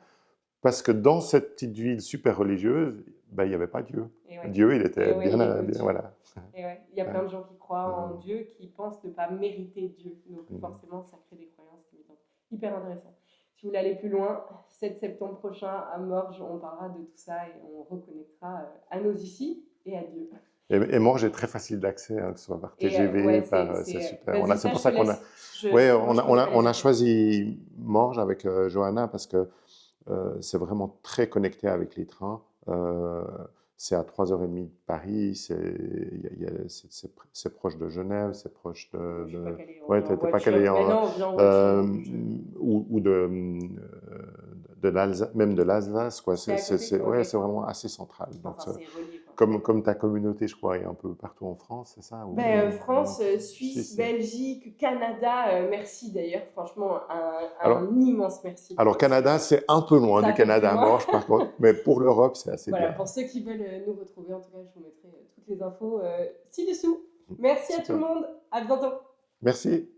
Speaker 2: Parce que dans cette petite ville super religieuse, ben, il n'y avait pas Dieu. Dieu, il était bien, voilà.
Speaker 1: Et il y a plein de gens qui croient en Dieu, qui pensent ne pas mériter Dieu. Donc forcément, ça crée des croyances limitantes. Hyper intéressant. Si vous voulez aller plus loin, 7 septembre prochain à Morges, on parlera de tout ça et on reconnectera à nos ici et à Dieu.
Speaker 2: Et Morges est très facile d'accès, que ce soit par TGV, c'est super. C'est pour ça qu'on a choisi Morges avec Johanna parce que c'est vraiment très connecté avec les trains. C'est à 3h30 de Paris, c'est proche de Genève, c'est proche de... Ouais, tu n'étais pas calé ou même de l'Alsace, quoi. C'est vraiment assez central. Donc, comme ta communauté, je crois, est un peu partout en France, c'est ça?
Speaker 1: France, Suisse, Belgique, Canada, merci d'ailleurs, franchement, un immense merci.
Speaker 2: Alors, Canada, c'est un peu loin du Canada à Morges, par contre, mais pour l'Europe, c'est assez bien.
Speaker 1: Pour ceux qui veulent nous retrouver, en tout cas, je vous mettrai toutes les infos ci-dessous. Merci à tout le monde, à bientôt.
Speaker 2: Merci.